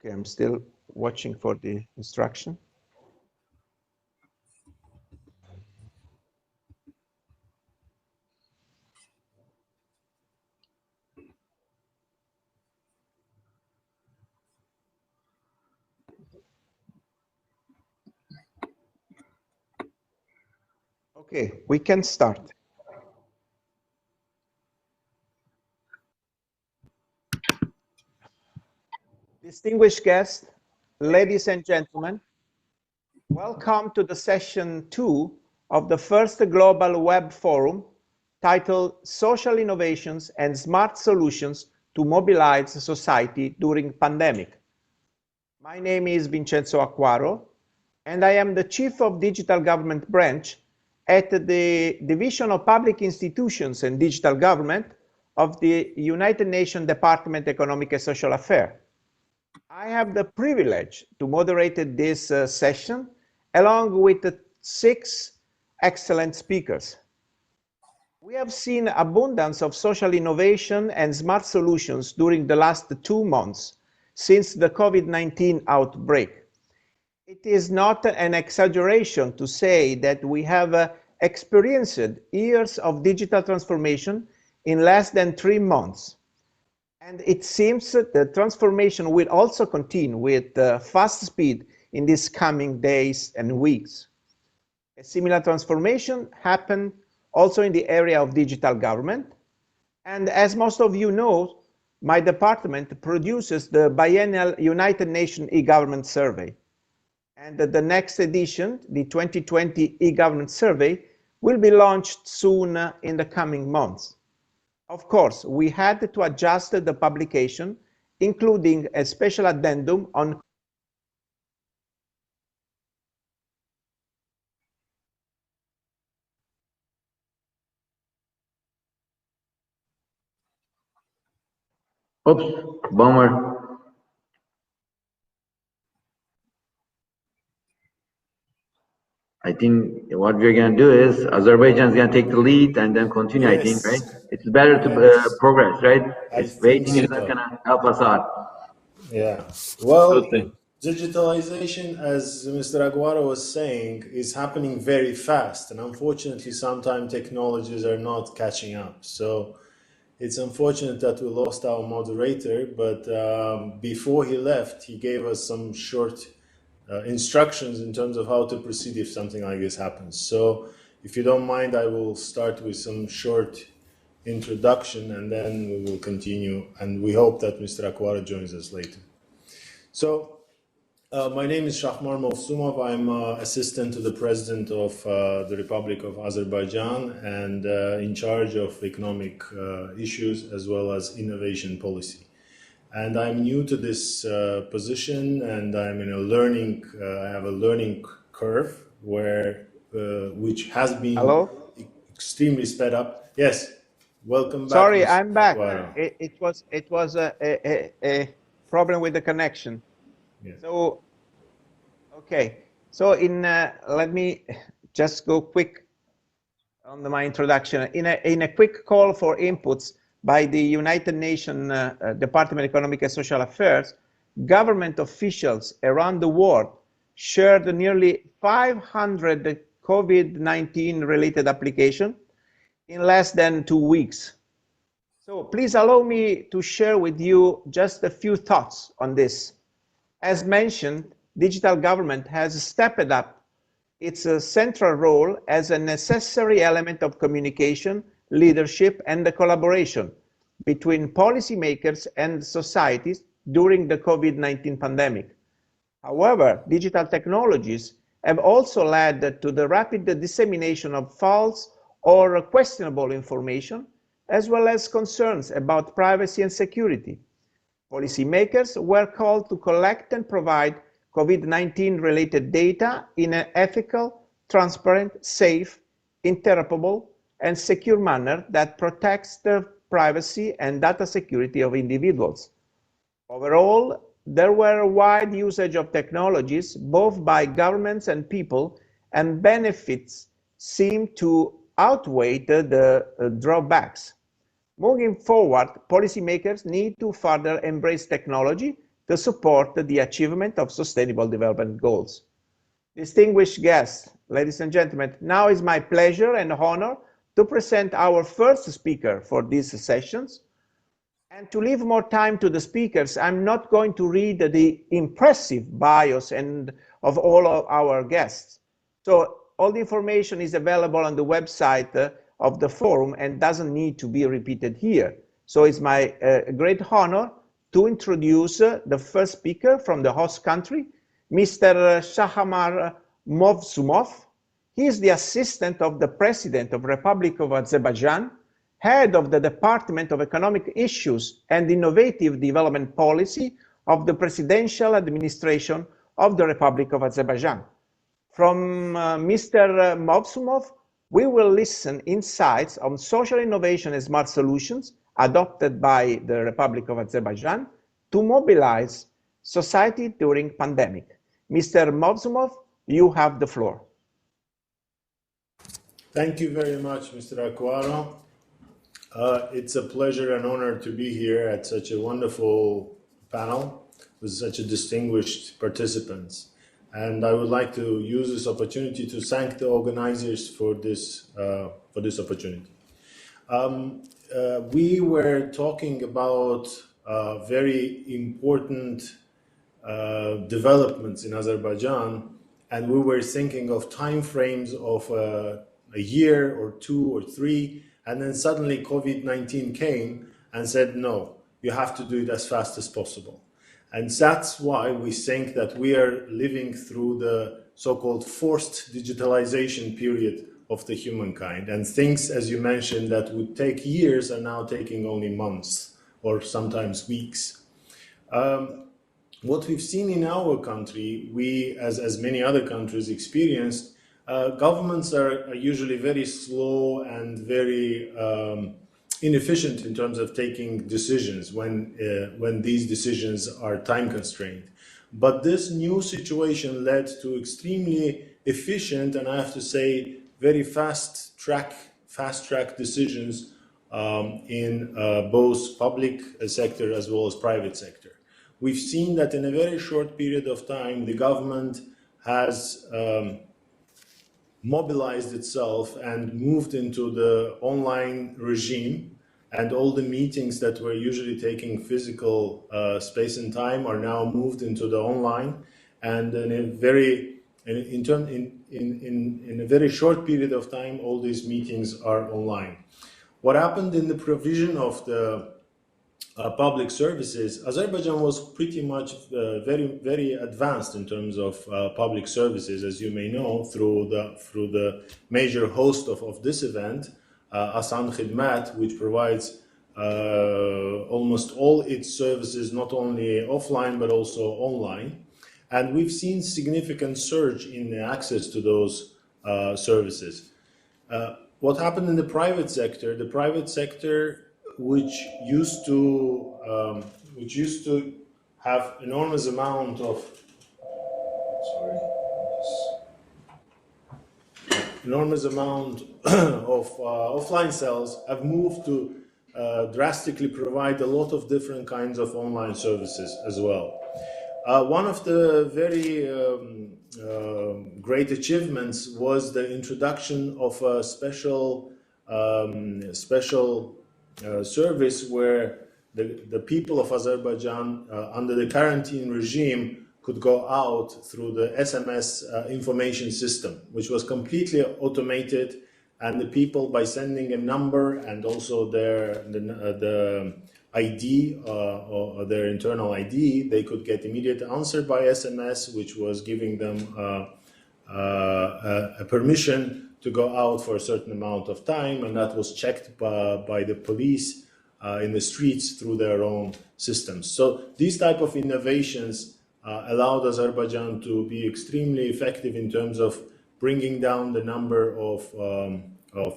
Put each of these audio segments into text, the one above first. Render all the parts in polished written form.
Okay, I'm still watching for the instruction. Okay, we can start. Distinguished guests, ladies and gentlemen, welcome to the session 2 of the first Global Web Forum titled Social Innovations and Smart Solutions to Mobilize Society During Pandemic. My name is Vincenzo Acquaro, and I am the Chief of Digital Government Branch at the Division of Public Institutions and Digital Government of the United Nations Department of Economic and Social Affairs. I have the privilege to moderate this session along with 6 excellent speakers. We have seen abundance of social innovation and smart solutions during the last 2 months since the COVID-19 outbreak. It is not an exaggeration to say that we have experienced years of digital transformation in less than 3 months. And it seems that the transformation will also continue with fast speed in these coming days and weeks. A similar transformation happened also in the area of digital government. And as most of you know, my department produces the biennial United Nations e-government survey. And the next edition, the 2020 e-government survey, will be launched soon in the coming months. Of course, we had to adjust the publication, including a special addendum on Oops, bummer. I think what we're going to do is Azerbaijan is going to take the lead and then continue, yes. I think, right? It's better to progress, right? It's waiting is not going to help us out. Yeah. Well, digitalization, as Mr. Aguaro was saying, is happening very fast. And unfortunately, sometimes technologies are not catching up. So it's unfortunate that we lost our moderator, but before he left, he gave us some short instructions in terms of how to proceed if something like this happens. So if you don't mind, I will start with some short introduction and then we will continue. And we hope that Mr. Akwara joins us later. So my name is Shahmar Movsumov. I'm assistant to the president of the Republic of Azerbaijan and in charge of economic issues as well as innovation policy. And I'm new to this position, and I'm in a learning. I have a learning curve where, which has been extremely sped up. Yes, welcome back. Sorry, I'm back. It was a problem with the connection. Yes. So, okay. So let me just go quick on my introduction. In a quick call for inputs by the United Nations Department of Economic and Social Affairs, government officials around the world shared nearly 500 COVID-19 related applications in less than 2 weeks. So please allow me to share with you just a few thoughts on this. As mentioned, digital government has stepped up its central role as a necessary element of communication, leadership, and the collaboration between policymakers and societies during the COVID-19 pandemic. However, digital technologies have also led to the rapid dissemination of false or questionable information, as well as concerns about privacy and security. Policymakers were called to collect and provide COVID-19 related data in an ethical, transparent, safe, interoperable, and secure manner that protects the privacy and data security of individuals. Overall, there were a wide usage of technologies, both by governments and people, and benefits seem to outweigh the drawbacks. Moving forward, policymakers need to further embrace technology to support the achievement of Sustainable Development Goals. Distinguished guests, ladies and gentlemen, now is my pleasure and honor to present our first speaker for these sessions. And to leave more time to the speakers, I'm not going to read the impressive bios of all of our guests. So all the information is available on the website of the forum and doesn't need to be repeated here. So it's my great honor to introduce the first speaker from the host country, Mr. Shahamar Movsumov. He is the assistant of the President of the Republic of Azerbaijan, head of the Department of Economic Issues and Innovative Development Policy of the Presidential Administration of the Republic of Azerbaijan. From Mr. Movsumov, we will listen insights on social innovation and smart solutions adopted by the Republic of Azerbaijan to mobilize society during pandemic. Mr. Movsumov, you have the floor. Thank you very much, Mr. Aquaro. It's a pleasure and honor to be here at such a wonderful panel with such a distinguished participants. And I would like to use this opportunity to thank the organizers for this opportunity. We were talking about very important developments in Azerbaijan, and we were thinking of timeframes of a year or 2 or 3, and then suddenly COVID-19 came and said, no, you have to do it as fast as possible. And that's why we think that we are living through the so-called forced digitalization period of the humankind. And things, as you mentioned, that would take years are now taking only months or sometimes weeks. What we've seen in our country, we, as many other countries experienced, governments are usually very slow and very inefficient in terms of taking decisions when these decisions are time constrained. But this new situation led to extremely efficient, and I have to say, very fast track decisions in both public sector as well as private sector. We've seen that in a very short period of time, the government has mobilized itself and moved into the online regime, and all the meetings that were usually taking physical space and time are now moved into the online, and in a very short period of time, all these meetings are online. What happened in the provision of the public services? Azerbaijan was pretty much very advanced in terms of public services, as you may know, through the major host of this event, ASAN Khidmat, which provides almost all its services, not only offline but also online. And we've seen significant surge in the access to those services. What happened in the private sector? The private sector, which used to have enormous amount of offline cells, have moved to drastically provide a lot of different kinds of online services as well. One of the very great achievements was the introduction of a special service where the people of Azerbaijan under the quarantine regime could go out through the SMS information system, which was completely automated, and the people, by sending a number and also the ID or their internal ID, they could get immediate answer by SMS, which was giving them a permission to go out for a certain amount of time, and that was checked by the police in the streets through their own systems. So these type of innovations allowed Azerbaijan to be extremely effective in terms of bringing down the number of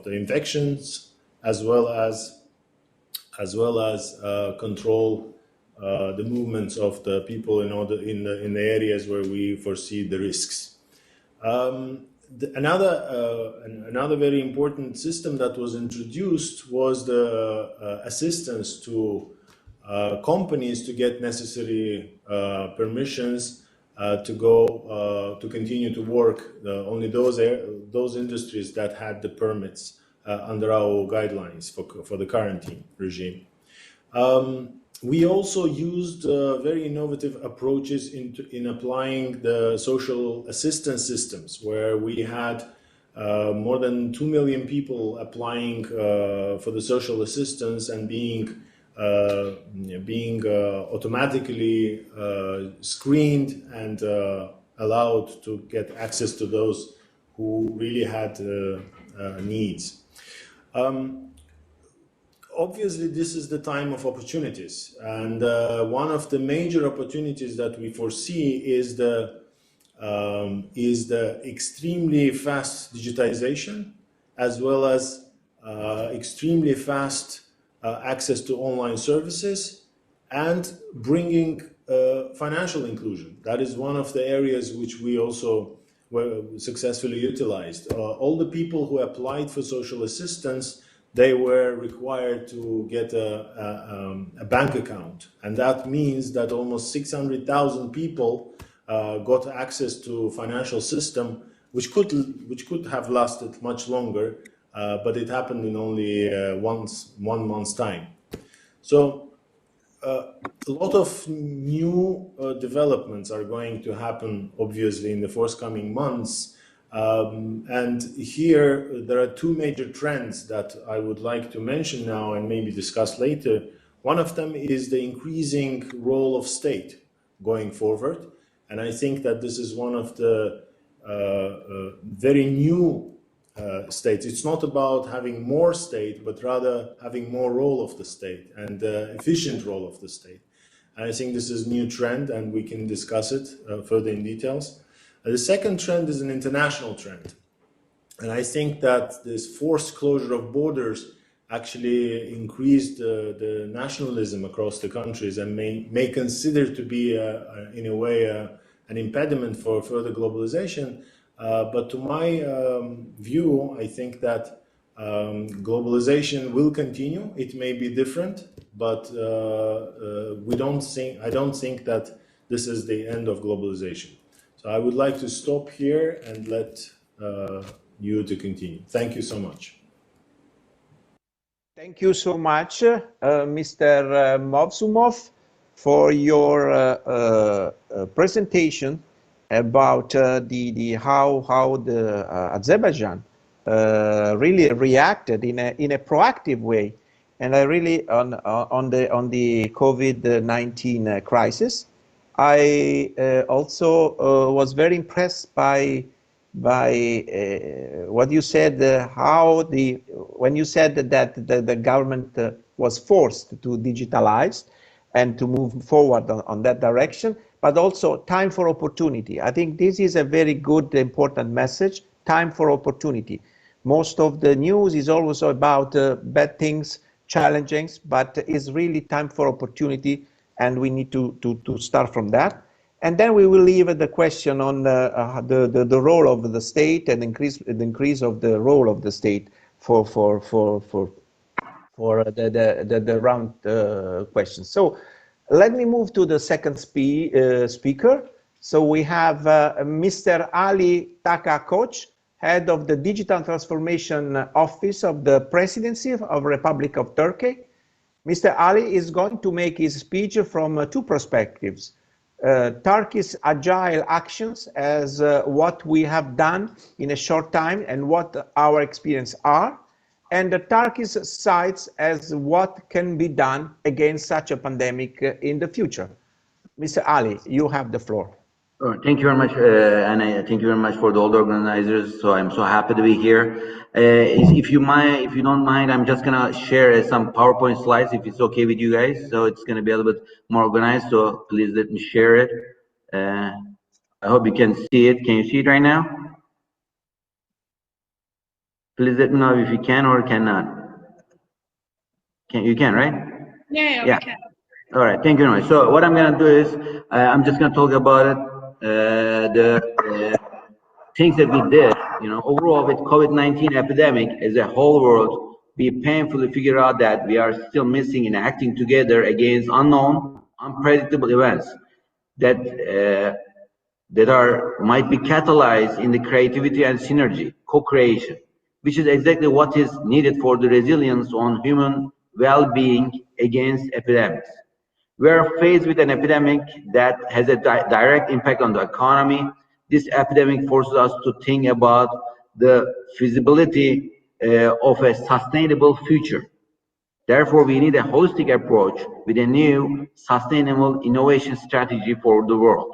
the infections, as well as control the movements of the people in the areas where we foresee the risks. Another very important system that was introduced was the assistance to companies to get necessary permissions to go to continue to work. Only those industries that had the permits under our guidelines for the quarantine regime. We also used very innovative approaches in applying the social assistance systems, where we had more than 2 million people applying for the social assistance and being automatically screened and allowed to get access to those who really had needs. Obviously, this is the time of opportunities, and one of the major opportunities that we foresee is the extremely fast digitization, as well as extremely fast access to online services, and bringing financial inclusion. That is one of the areas which we also were successfully utilized. All the people who applied for social assistance, they were required to get a bank account. And that means that almost 600,000 people got access to financial system, which could have lasted much longer, but it happened in only 1 month's time. So a lot of new developments are going to happen, obviously, in the forthcoming months. And here there are two major trends that I would like to mention now and maybe discuss later. One of them is the increasing role of state going forward. And I think that this is one of the very new states. It's not about having more state, but rather having more role of the state and efficient role of the state. And I think this is a new trend, and we can discuss it further in details. The second trend is an international trend. And I think that this forced closure of borders actually increased the nationalism across the countries and may consider to be, in a way, an impediment for further globalization. But to my view, I think that globalization will continue. It may be different, but I don't think that this is the end of globalization. So I would like to stop here and let you to continue. Thank you so much. Thank you so much, Mr. Movsumov, for your presentation about how the Azerbaijan really reacted in a proactive way, and I really on the COVID-19 crisis. I also was very impressed by what you said, when you said that the government was forced to digitalize and to move forward on that direction, but also time for opportunity. I think this is a very good, important message, time for opportunity. Most of the news is always about bad things, challenges, but it's really time for opportunity, and we need to start from that. And then we will leave the question on the role of the state and the increase of the role of the state for the round questions. So let me move to the second speaker. So we have Mr. Ali Takakoç, head of the Digital Transformation Office of the Presidency of Republic of Turkey. Mr. Ali is going to make his speech from two perspectives. Turkey's agile actions as what we have done in a short time and what our experience are, and Turkey's sides as what can be done against such a pandemic in the future. Mr. Ali, you have the floor. Thank you very much, and thank you very much for all the organizers. So I'm so happy to be here. If you don't mind, I'm just gonna share some PowerPoint slides if it's okay with you guys. So it's gonna be a little bit more organized. So please let me share it. I hope you can see it. Can you see it right now? Please let me know if you can or cannot. You can, right? Yeah. We can. All right, thank you very much. So what I'm gonna do is I'm just gonna talk about it. The things that we did, overall with COVID-19 epidemic as a whole world, we painfully figure out that we are still missing in acting together against unknown, unpredictable events that might be catalyzed in the creativity and synergy, co-creation, which is exactly what is needed for the resilience on human well-being against epidemics. We are faced with an epidemic that has a direct impact on the economy. This epidemic forces us to think about the feasibility of a sustainable future. Therefore, we need a holistic approach with a new sustainable innovation strategy for the world.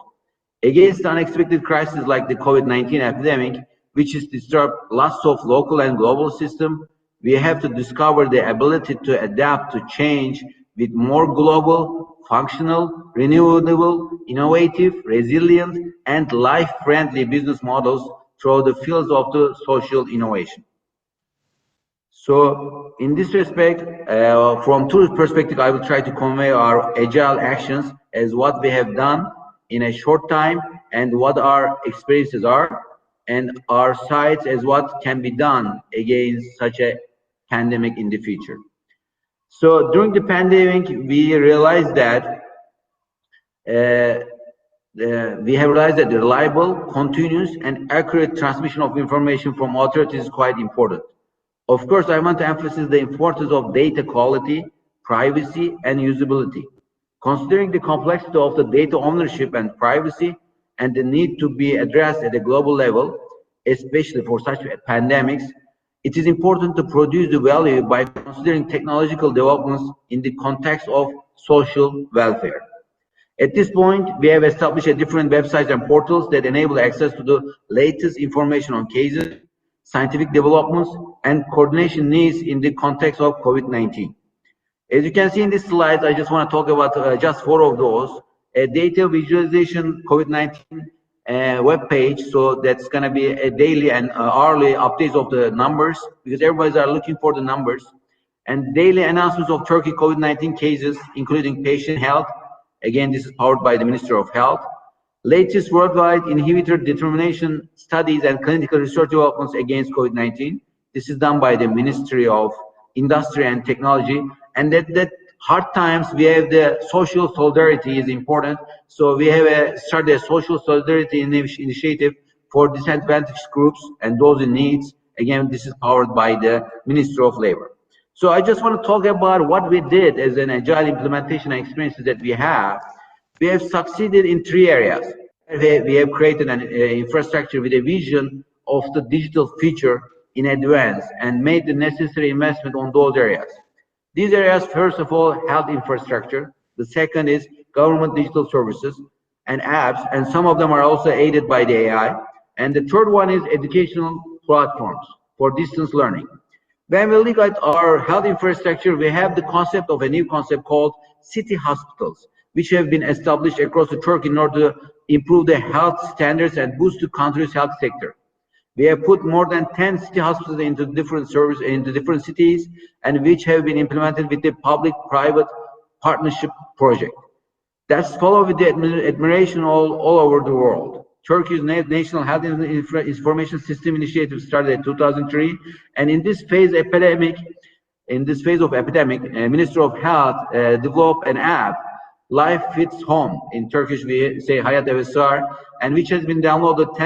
Against unexpected crises like the COVID-19 epidemic, which has disturbed lots of local and global systems, we have to discover the ability to adapt to change with more global, functional, renewable, innovative, resilient, and life-friendly business models through the fields of the social innovation. So in this respect, from two perspective, I will try to convey our agile actions as what we have done in a short time and what our experiences are, and our sites as what can be done against such a pandemic in the future. So during the pandemic, we realized that the reliable, continuous, and accurate transmission of information from authorities is quite important. Of course, I want to emphasize the importance of data quality, privacy, and usability. Considering the complexity of the data ownership and privacy and the need to be addressed at a global level, especially for such pandemics, it is important to produce the value by considering technological developments in the context of social welfare. At this point, we have established different websites and portals that enable access to the latest information on cases, scientific developments, and coordination needs in the context of COVID-19. As you can see in this slide, I just want to talk about just 4 of those. A data visualization COVID-19 web page, so that's going to be a daily and hourly updates of the numbers, because everybody's are looking for the numbers, and daily announcements of Turkey COVID-19 cases, including patient health. Again, this is powered by the Ministry of Health. Latest worldwide inhibitor determination studies and clinical research developments against COVID-19. This is done by the Ministry of Industry and Technology. And that hard times, we have the social solidarity is important. So we have started a social solidarity initiative for disadvantaged groups and those in needs. Again, this is powered by the Ministry of Labor. So I just want to talk about what we did as an agile implementation experiences that we have. We have succeeded in 3 areas. We have created an infrastructure with a vision of the digital future in advance and made the necessary investment on those areas. These areas, first of all, health infrastructure. The second is government digital services and apps, and some of them are also aided by the AI. And the third one is educational platforms for distance learning. When we look at our health infrastructure, we have the concept of a new concept called city hospitals, which have been established across the Turkey in order to improve the health standards and boost the country's health sector. We have put more than 10 city hospitals into different cities, and which have been implemented with the public-private partnership project. That's followed with the admiration all over the world. Turkey's National Health Information System initiative started in 2003, and in this phase of epidemic, Ministry of Health developed an app, Life Fits Home. In Turkish, we say Hayat Evesar, and which has been downloaded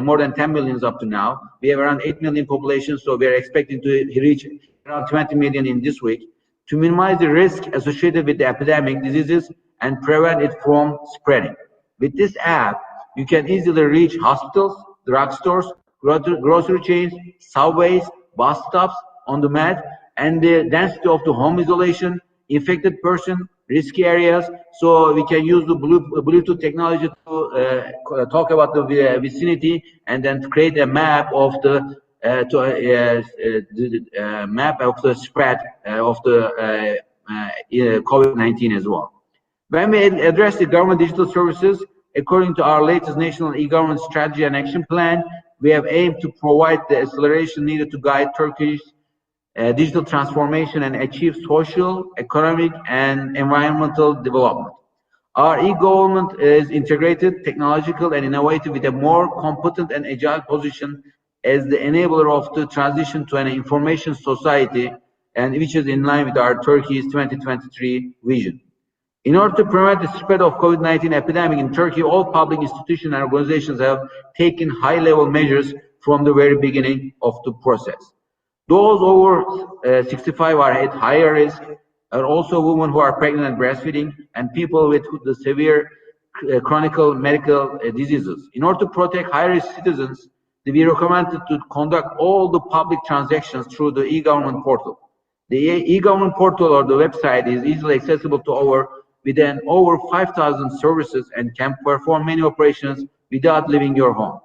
more than 10 million up to now. We have around 8 million population, so we are expecting to reach around 20 million in this week to minimize the risk associated with the epidemic diseases and prevent it from spreading. With this app, you can easily reach hospitals, drugstores, grocery chains, subways, bus stops on the mat, and the density of the home isolation, infected person, risky areas. So we can use the Bluetooth technology to talk about the vicinity and then create a map of the map of the spread of the COVID-19 as well. When we address the government digital services, according to our latest national e-government strategy and action plan, we have aimed to provide the acceleration needed to guide Turkey's digital transformation and achieve social, economic, and environmental development. Our e-government is integrated, technological, and innovative with a more competent and agile position as the enabler of the transition to an information society, and which is in line with our Turkey's 2023 vision. In order to prevent the spread of COVID-19 epidemic in Turkey, all public institutions and organizations have taken high-level measures from the very beginning of the process. Those over 65 are at higher risk, are also women who are pregnant and breastfeeding, and people with the severe chronic medical diseases. In order to protect high-risk citizens, we recommended to conduct all the public transactions through the e-government portal. The e-government portal or the website is easily accessible to over 5,000 services and can perform many operations without leaving your home.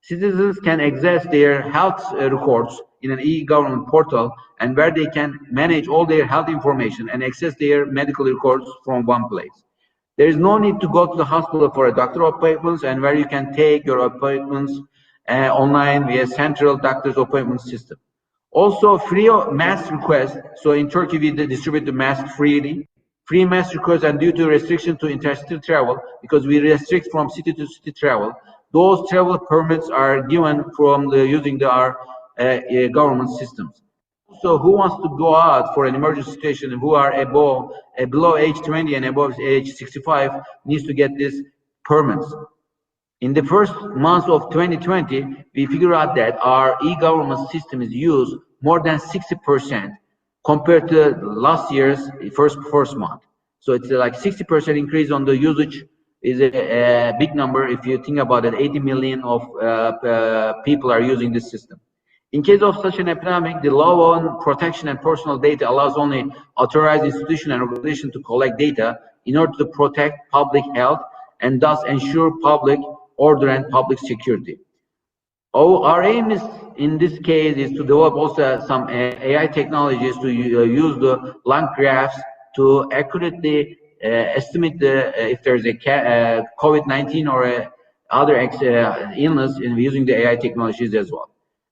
Citizens can access their health records in an e-government portal, and where they can manage all their health information and access their medical records from one place. There is no need to go to the hospital for a doctor appointments, and where you can take your appointments online via central doctor's appointment system. Also, free mask requests. So in Turkey, we distribute the mask freely. Free mask requests, and due to restriction to intercity travel, because we restrict from city to city travel, those travel permits are given from using our government systems. So who wants to go out for an emergency situation, who are below age 20 and above age 65, needs to get these permits. In the first month of 2020, we figure out that our e-government system is used more than 60% compared to last year's first month. So it's like 60% increase on the usage is a big number. If you think about it, 80 million of people are using this system. In case of such an epidemic, the law on protection and personal data allows only authorized institution and organization to collect data in order to protect public health and thus ensure public order and public security. Our aim is, in this case, is to develop also some AI technologies to use the lung graphs to accurately estimate if there's a COVID-19 or other illness in using the AI technologies as well.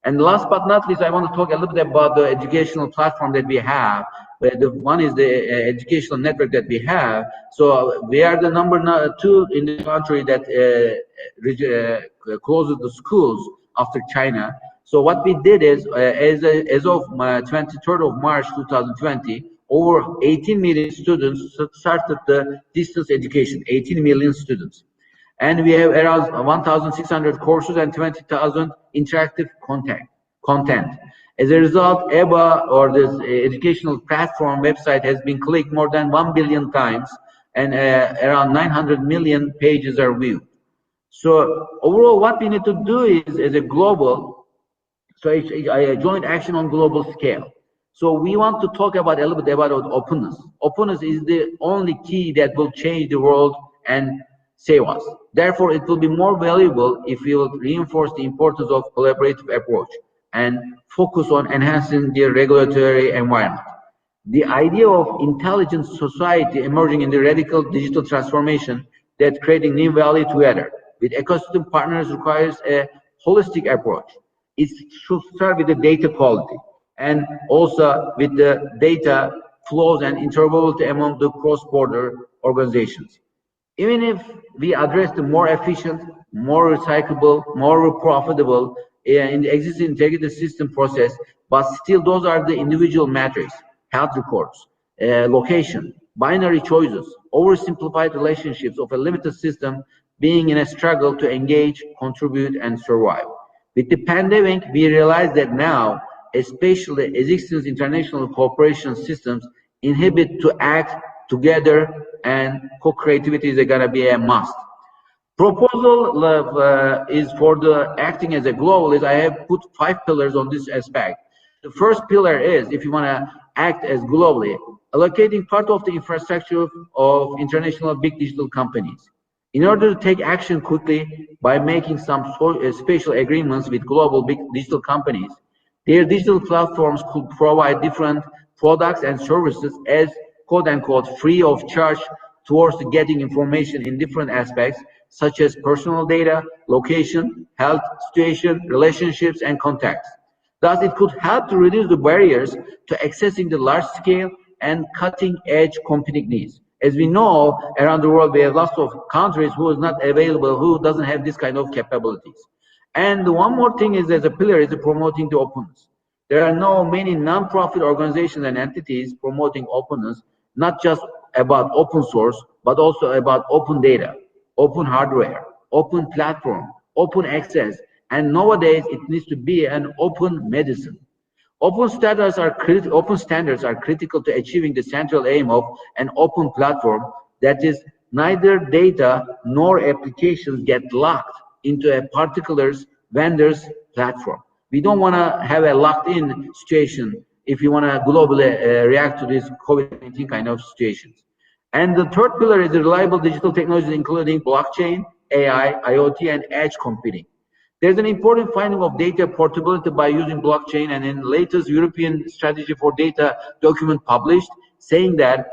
And last but not least, I want to talk a little bit about the educational platform that we have. One is the educational network that we have. So we are the number 2 in the country that closes the schools after China. So what we did is, as of 23rd of March 2020, over 18 million students started the distance education, 18 million students. And we have around 1,600 courses and 20,000 interactive content. As a result, EBA, or this educational platform website, has been clicked more than 1 billion times, and around 900 million pages are viewed. So overall, what we need to do is, as a global, so a joint action on global scale. So we want to talk about a little bit about openness. Openness is the only key that will change the world and save us. Therefore, it will be more valuable if we will reinforce the importance of collaborative approach and focus on enhancing the regulatory environment. The idea of intelligent society emerging in the radical digital transformation that creating new value together with ecosystem partners requires a holistic approach. It should start with the data quality and also with the data flows and interoperability among the cross-border organizations. Even if we address the more efficient, more recyclable, more profitable in the existing integrated system process, but still those are the individual metrics, health records, location, binary choices, oversimplified relationships of a limited system being in a struggle to engage, contribute, and survive. With the pandemic, we realize that now, especially existing international cooperation systems inhibit to act together, and co-creativity is going to be a must. Proposal is for the acting as a global is I have put 5 pillars on this aspect. The first pillar is, if you want to act as globally, allocating part of the infrastructure of international big digital companies. In order to take action quickly by making some special agreements with global big digital companies, their digital platforms could provide different products and services as quote-unquote free of charge towards getting information in different aspects, such as personal data, location, health situation, relationships, and contacts. Thus, it could help to reduce the barriers to accessing the large-scale and cutting-edge computing needs. As we know, around the world, we have lots of countries who is not available, who doesn't have this kind of capabilities. And one more thing is, as a pillar, is promoting the openness. There are now many non-profit organizations and entities promoting openness, not just about open source, but also about open data, open hardware, open platform, open access, and nowadays it needs to be an open medicine. Open standards are critical to achieving the central aim of an open platform, that is, neither data nor applications get locked into a particular vendor's platform. We don't want to have a locked-in situation if you want to globally react to this COVID-19 kind of situations. And the third pillar is the reliable digital technologies, including blockchain, AI, IoT, and edge computing. There's an important finding of data portability by using blockchain, and in the latest European strategy for data document published, saying that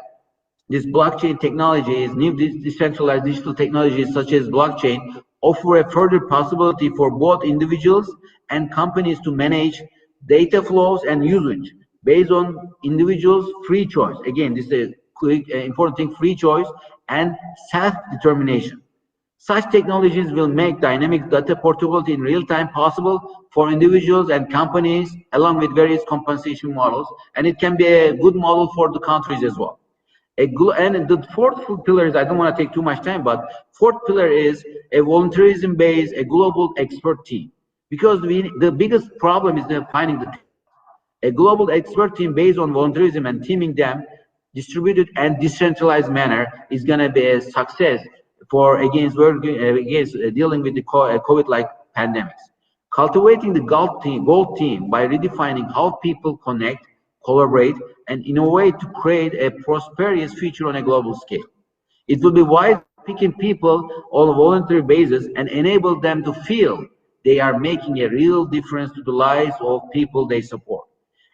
this blockchain technology, new decentralized digital technologies such as blockchain, offer a further possibility for both individuals and companies to manage data flows and usage based on individuals' free choice. Again, this is an important thing: free choice and self-determination. Such technologies will make dynamic data portability in real time possible for individuals and companies, along with various compensation models, and it can be a good model for the countries as well. And the fourth pillar is, I don't want to take too much time, but fourth pillar is a volunteerism-based, a global expert team. Because the biggest problem is finding a global expert team based on volunteerism and teaming them distributed and decentralized manner is going to be a success for against dealing with the COVID-like pandemics. Cultivating the gold team by redefining how people connect, collaborate, and innovate to create a prosperous future on a global scale. It will be wise picking people on a voluntary basis and enable them to feel they are making a real difference to the lives of people they support.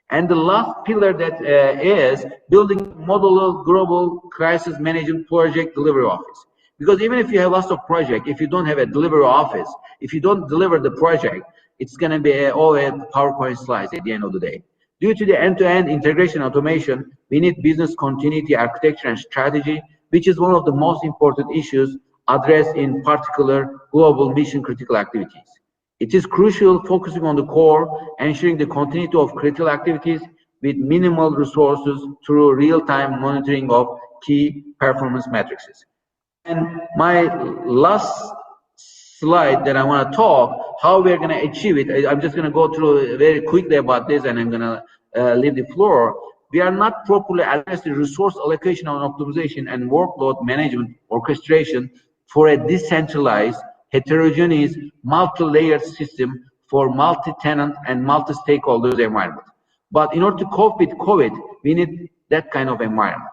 And the last pillar that is building modular global crisis management project delivery office. Because even if you have lots of projects, if you don't have a delivery office, if you don't deliver the project, it's going to be all a PowerPoint slides at the end of the day. Due to the end-to-end integration automation, we need business continuity, architecture, and strategy, which is one of the most important issues addressed in particular global mission-critical activities. It is crucial focusing on the core, ensuring the continuity of critical activities with minimal resources through real-time monitoring of key performance matrices. And my last slide that I want to talk, how we're going to achieve it. I'm just going to go through very quickly about this, and I'm going to leave the floor. We are not properly addressing resource allocation and optimization and workload management orchestration for a decentralized, heterogeneous, multi-layered system for multi-tenant and multi-stakeholders environment. But in order to cope with COVID, we need that kind of environment.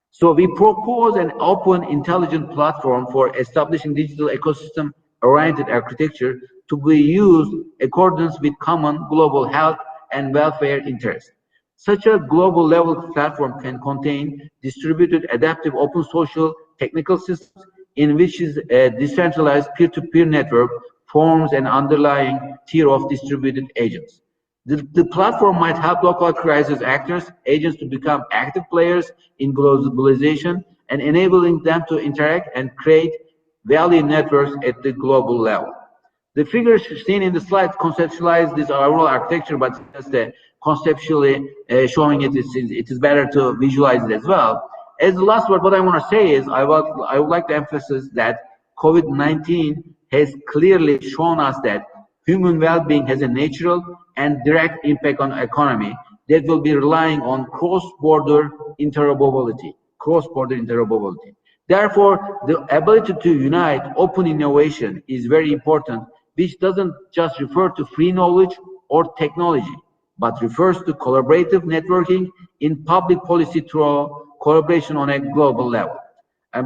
So we propose an open, intelligent platform for establishing digital ecosystem-oriented architecture to be used in accordance with common global health and welfare interests. Such a global level platform can contain distributed, adaptive, open social technical systems in which is a decentralized peer-to-peer network forms an underlying tier of distributed agents. The platform might help local crisis actors, agents to become active players in globalization and enabling them to interact and create value networks at the global level. The figures seen in the slide conceptualize this overall architecture, but just conceptually showing it is better to visualize it as well. As the last word, what I want to say is I would like to emphasize that COVID-19 has clearly shown us that human well-being has a natural and direct impact on the economy that will be relying on cross-border interoperability. Therefore, the ability to unite open innovation is very important, which doesn't just refer to free knowledge or technology, but refers to collaborative networking in public policy through collaboration on a global level.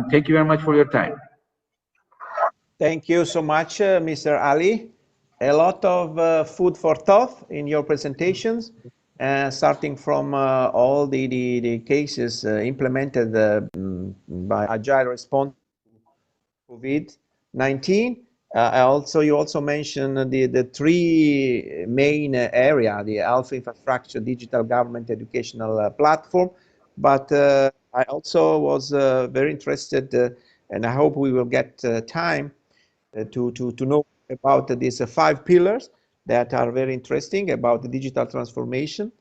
Thank you very much for your time. Thank you so much, Mr. Ali. A lot of food for thought in your presentations, starting from all the cases implemented by Agile response to COVID-19. You also mentioned the three main area, the health infrastructure, digital government, educational platform. But I also was very interested, and I hope we will get time to know about these 5 pillars that are very interesting about the digital transformation.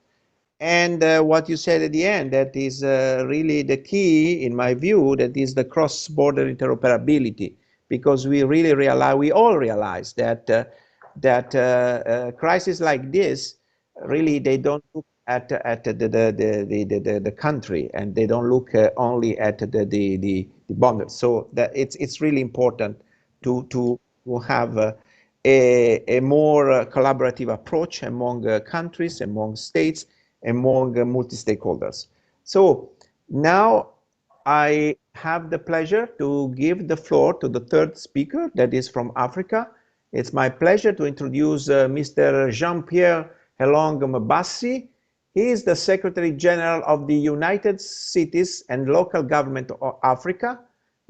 And what you said at the end, that is really the key, in my view, that is the cross-border interoperability, because we really realize, we all realize that crises like this, really, they don't look at the country, and they don't look only at the borders. So that it's really important to have a more collaborative approach among countries, among states, among multi-stakeholders. So now I have the pleasure to give the floor to the third speaker, that is from Africa. It's my pleasure to introduce Mr. Jean-Pierre Helong Mbassi. He is the Secretary General of the United Cities and Local Government of Africa.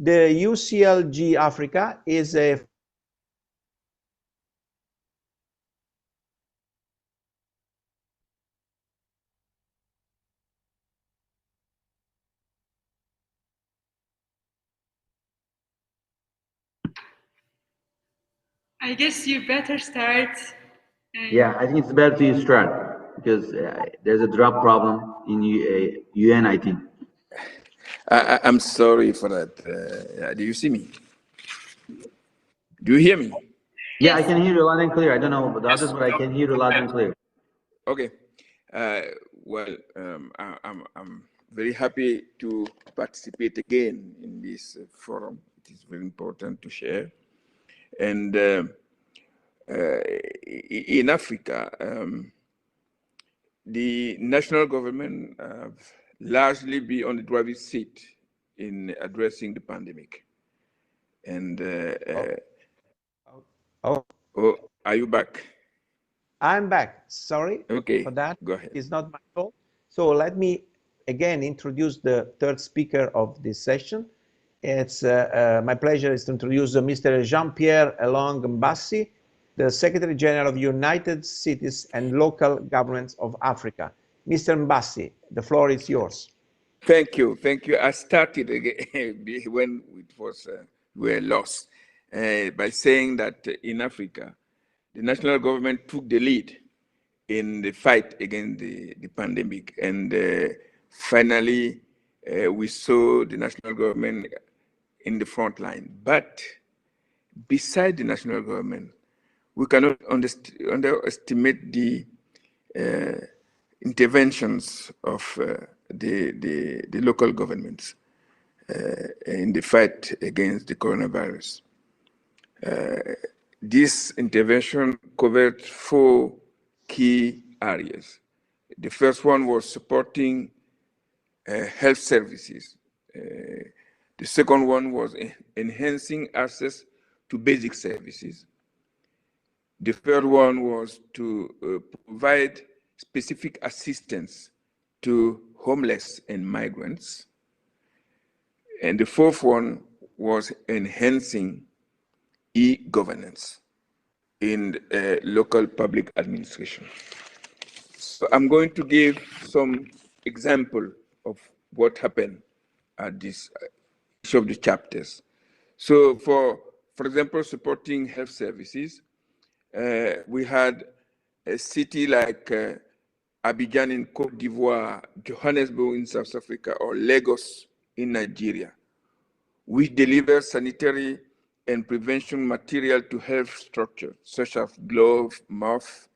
The UCLG Africa is a I guess you better start. Yeah, I think it's better to start because there's a drop problem in UN, I think. I'm sorry for that. Do you see me? Do you hear me? Yeah, I can hear you loud and clear. I don't know about the others, but I can hear you loud and clear. Okay. Well, I'm very happy to participate again in this forum. It is very important to share. And in Africa, the national government have largely been on the driver's seat in addressing the pandemic. And oh, are you back? I'm back. Sorry Okay, for that. go ahead. It's not my fault. So let me again introduce the third speaker of this session. It's my pleasure is to introduce Mr. Jean-Pierre Helong Mbassi, the Secretary General of United Cities and Local Governments of Africa. Mr. Mbassi, the floor is yours. Thank you. I started again when it was we were lost by saying that in Africa, the national government took the lead in the fight against the pandemic, and finally we saw the national government in the front line. But beside the national government, we cannot underestimate the interventions of the local governments in the fight against the coronavirus. This intervention covered 4 key areas. The first one was supporting health services. The second one was enhancing access to basic services. The third one was to provide specific assistance to homeless and migrants. And the fourth one was enhancing e-governance in local public administration. So I'm going to give some example of what happened at this each of the chapters. So for example, supporting health services, we had a city like Abidjan in Cote d'Ivoire, Johannesburg in South Africa, or Lagos in Nigeria. We deliver sanitary and prevention material to health structures, such as gloves, masks,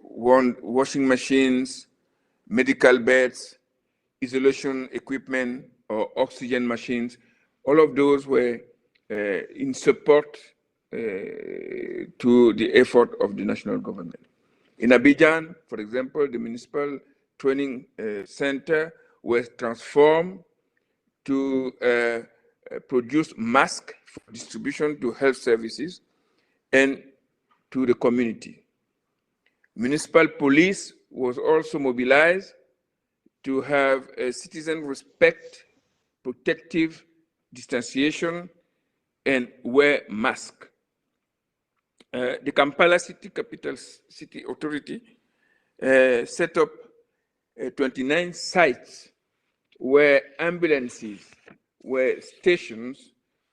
washing machines, medical beds, isolation equipment, or oxygen machines. All of those were in support to the effort of the national government. In Abidjan, for example, the municipal training center was transformed to produce masks for distribution to health services and to the community. Municipal police was also mobilized to have citizen respect, protective distanciation, and wear masks. The Kampala City Capital City Authority set up 29 sites where ambulances were stationed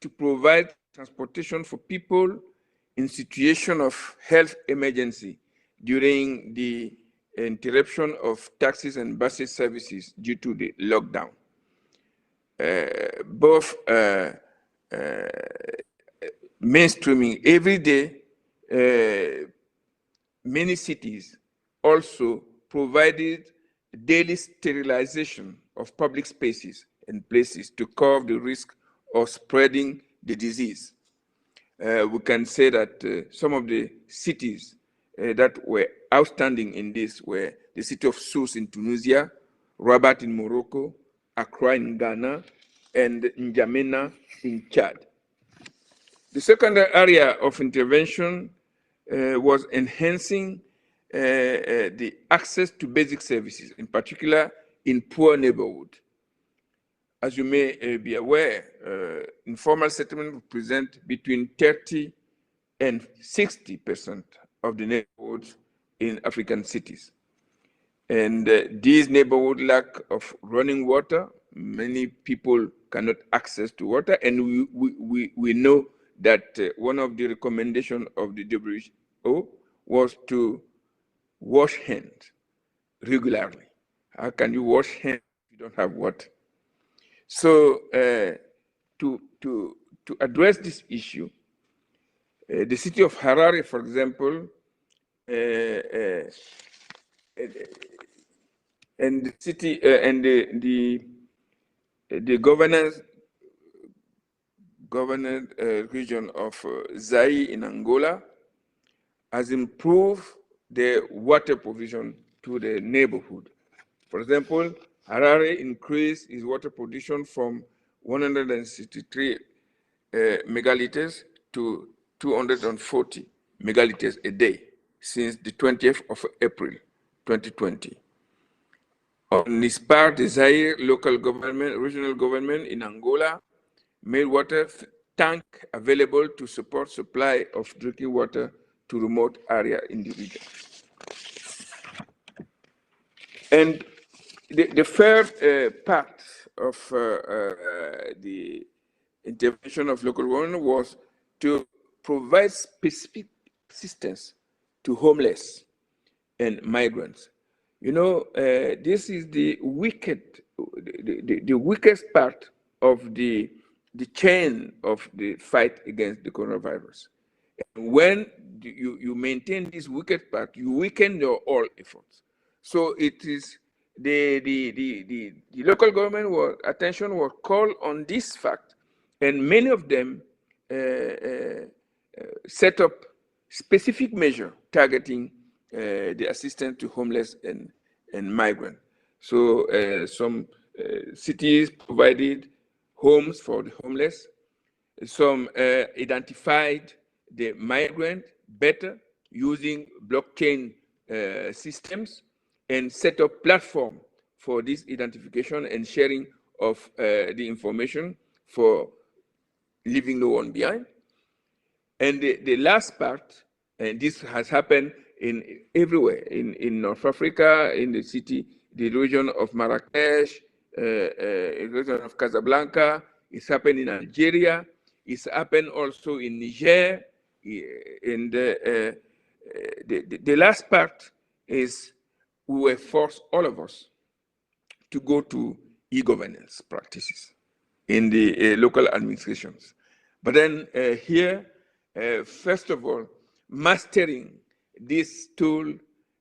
to provide transportation for people in situation of health emergency during the interruption of taxis and buses services due to the lockdown. Both mainstreaming every day, many cities also provided daily sterilization of public spaces and places to curb the risk of spreading the disease. We can say that some of the cities that were outstanding in this were the city of Sousse in Tunisia, Rabat in Morocco, Accra in Ghana, and N'Djamena in Chad. The second area of intervention was enhancing the access to basic services, in particular in poor neighborhoods. As you may be aware, informal settlement represent between 30 and 60% of the neighborhoods in African cities. And these neighborhoods lack of running water. Many people cannot access to water. And we know that one of the recommendations of the WHO was to wash hands regularly. How can you wash hands if you don't have water? So to address this issue, the city of Harare, for example, and the city and the governance region of Zai in Angola has improved the water provision to the neighborhood. For example, Harare increased its water production from 163 megaliters to 240 megaliters a day since the 20th of April, 2020. On this part, the Zaire local government, regional government in Angola made water tank available to support supply of drinking water to remote area in the region. And the third part of the intervention of local government was to provide specific assistance to homeless and migrants. You know, this is the weakest part of the chain of the fight against the coronavirus. And when you maintain this weakest part, you weaken your all efforts. So it is the local government attention was called on this fact, and many of them set up specific measure targeting the assistance to homeless and migrant. So some cities provided homes for the homeless. Some identified the migrant better using blockchain systems and set up platform for this identification and sharing of the information for leaving no one behind. And the last part, and this has happened everywhere, in North Africa, in the city, the region of Marrakesh, the region of Casablanca, it's happened in Algeria, it's happened also in Niger, and the last part is we were forced, all of us, to go to e-governance practices in the local administrations. But then here, first of all, mastering this tool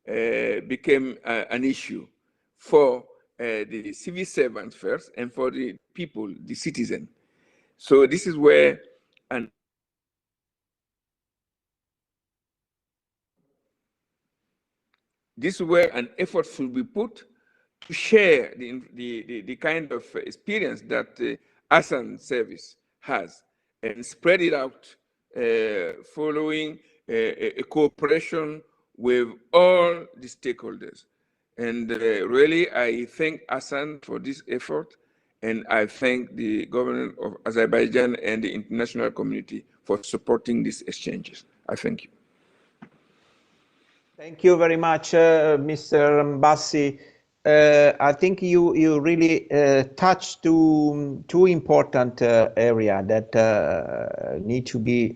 became an issue for the civil servants first and for the people, the citizen. So this is where an effort should be put to share the kind of experience that ASAN service has and spread it out following a cooperation with all the stakeholders. And really, I thank ASAN for this effort, and I thank the government of Azerbaijan and the international community for supporting these exchanges. I thank you. Thank you very much, Mr. Mbassi. I think you really touched two important area that need to be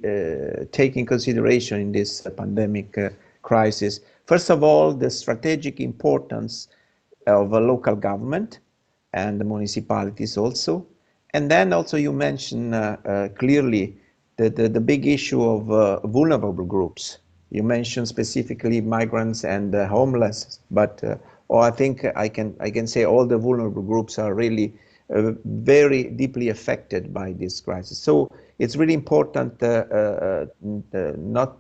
taken in consideration in this pandemic crisis. First of all, the strategic importance of a local government and the municipalities also. And then also you mentioned clearly the big issue of vulnerable groups. You mentioned specifically migrants and homeless, but or I think I can say all the vulnerable groups are really very deeply affected by this crisis. So it's really important not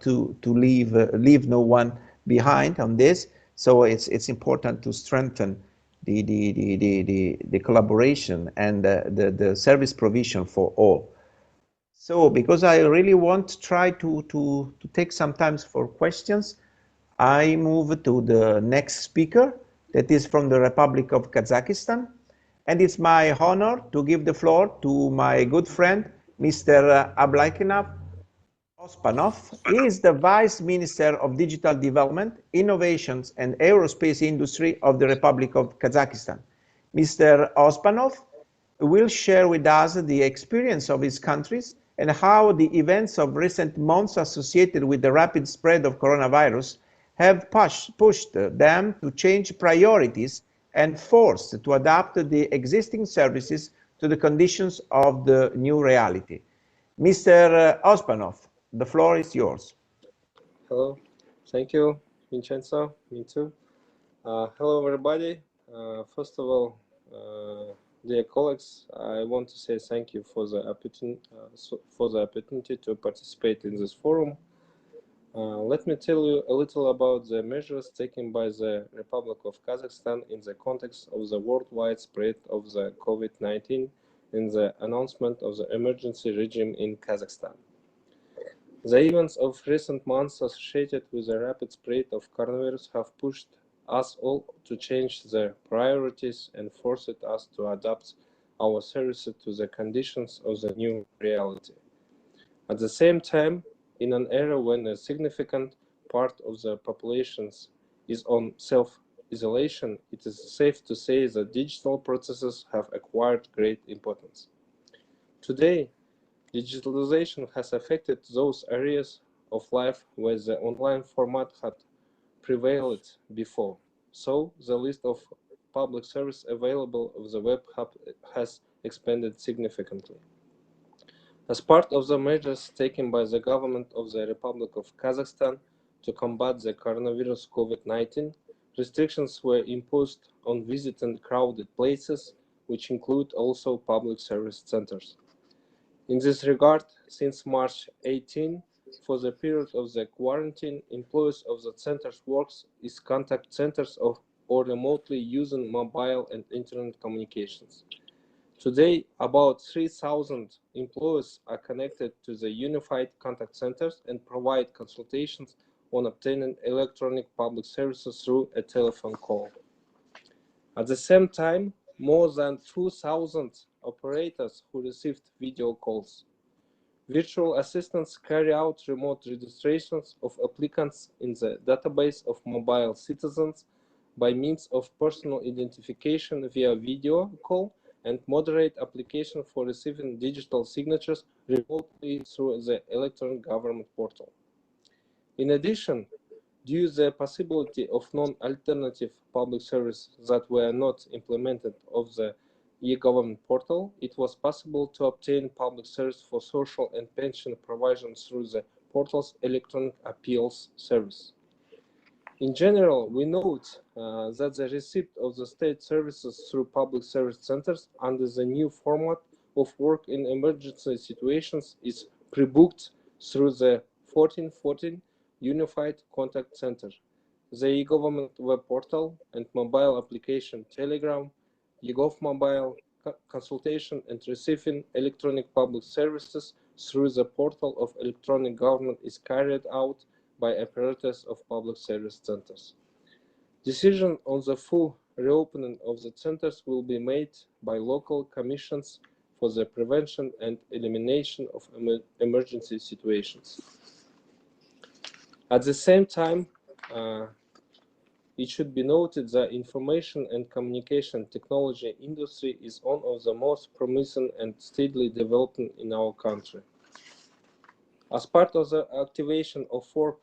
to leave no one behind on this. So it's important to strengthen the collaboration and the service provision for all. So because I really want to try to take some time for questions, I move to the next speaker that is from the Republic of Kazakhstan. And it's my honor to give the floor to my good friend, Mr. Ablakinov Ospanov. He is the Vice Minister of Digital Development, Innovations and Aerospace Industry of the Republic of Kazakhstan. Mr. Ospanov will share with us the experience of his countries and how the events of recent months associated with the rapid spread of coronavirus have pushed them to change priorities and forced to adapt the existing services to the conditions of the new reality. Mr. Ospanov, the floor is yours. Hello, thank you, Vincenzo. Me too. Hello, everybody. First of all, dear colleagues, I want to say thank you for the opportunity to participate in this forum. Let me tell you a little about the measures taken by the Republic of Kazakhstan in the context of the worldwide spread of the COVID-19 and the announcement of the emergency regime in Kazakhstan. The events of recent months associated with the rapid spread of coronavirus have pushed us all to change the priorities and forced us to adapt our services to the conditions of the new reality. At the same time, in an era when a significant part of the population is on self-isolation, it is safe to say that digital processes have acquired great importance. Today, digitalization has affected those areas of life where the online format had prevailed before. So the list of public service available of the web hub has expanded significantly. As part of the measures taken by the government of the Republic of Kazakhstan to combat the coronavirus COVID-19, restrictions were imposed on visiting crowded places, which include also public service centers. In this regard, since March 18, for the period of the quarantine, employees of the centers works as contact centers or remotely using mobile and internet communications. Today, about 3,000 employees are connected to the unified contact centers and provide consultations on obtaining electronic public services through a telephone call. At the same time, more than 2,000 operators who received video calls. Virtual assistants carry out remote registrations of applicants in the database of mobile citizens by means of personal identification via video call and moderate application for receiving digital signatures remotely through the electronic government portal. In addition, due to the possibility of non-alternative public services that were not implemented of the e-government portal, it was possible to obtain public service for social and pension provision through the portal's electronic appeals service. In general, we note that the receipt of the state services through public service centers under the new format of work in emergency situations is pre-booked through the 1414 Unified Contact Center, the e-government web portal and mobile application Telegram, eGov Mobile, consultation and receiving electronic public services through the portal of electronic government is carried out by operators of public service centers. Decision on the full reopening of the centers will be made by local commissions for the prevention and elimination of emergency situations. At the same time, It should be noted that information and communication technology industry is one of the most promising and steadily developing in our country. As part of the activation of work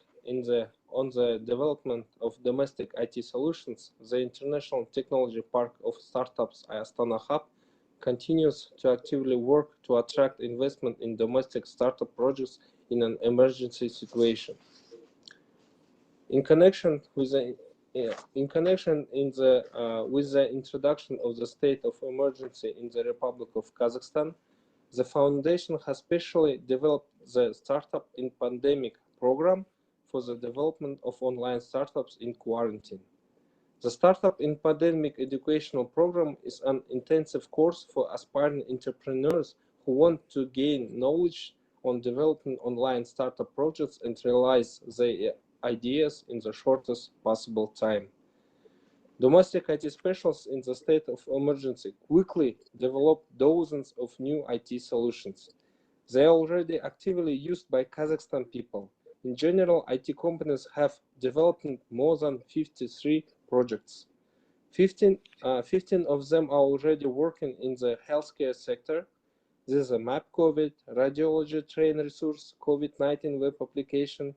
on the development of domestic IT solutions, the International Technology Park of Startups Astana Hub continues to actively work to attract investment in domestic startup projects in an emergency situation. In connection with the introduction of the state of emergency in the Republic of Kazakhstan, the foundation has specially developed the Startup in Pandemic program for the development of online startups in quarantine. The Startup in Pandemic educational program is an intensive course for aspiring entrepreneurs who want to gain knowledge on developing online startup projects and realize their ideas in the shortest possible time. Domestic IT specialists in the state of emergency quickly developed dozens of new IT solutions. They are already actively used by Kazakhstan people. In general, IT companies have developed more than 53 projects. 15 of them are already working in the healthcare sector. This is a map COVID, radiology train resource, COVID-19 web application.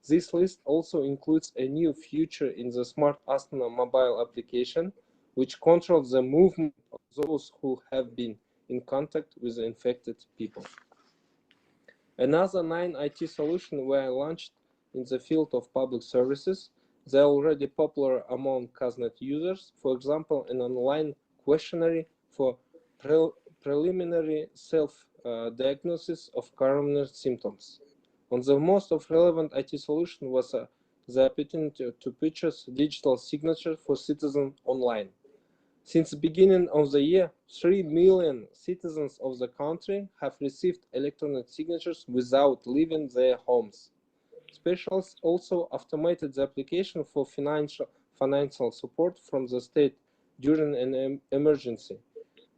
This list also includes a new feature in the Smart Astana mobile application, which controls the movement of those who have been in contact with the infected people. Another 9 IT solutions were launched in the field of public services. They are already popular among Kaznet users. For example, an online questionnaire for preliminary self-diagnosis of coronary symptoms. On the most of relevant IT solution was the opportunity to purchase digital signature for citizens online. Since the beginning of the year, 3 million citizens of the country have received electronic signatures without leaving their homes. Specialists also automated the application for financial support from the state during an emergency.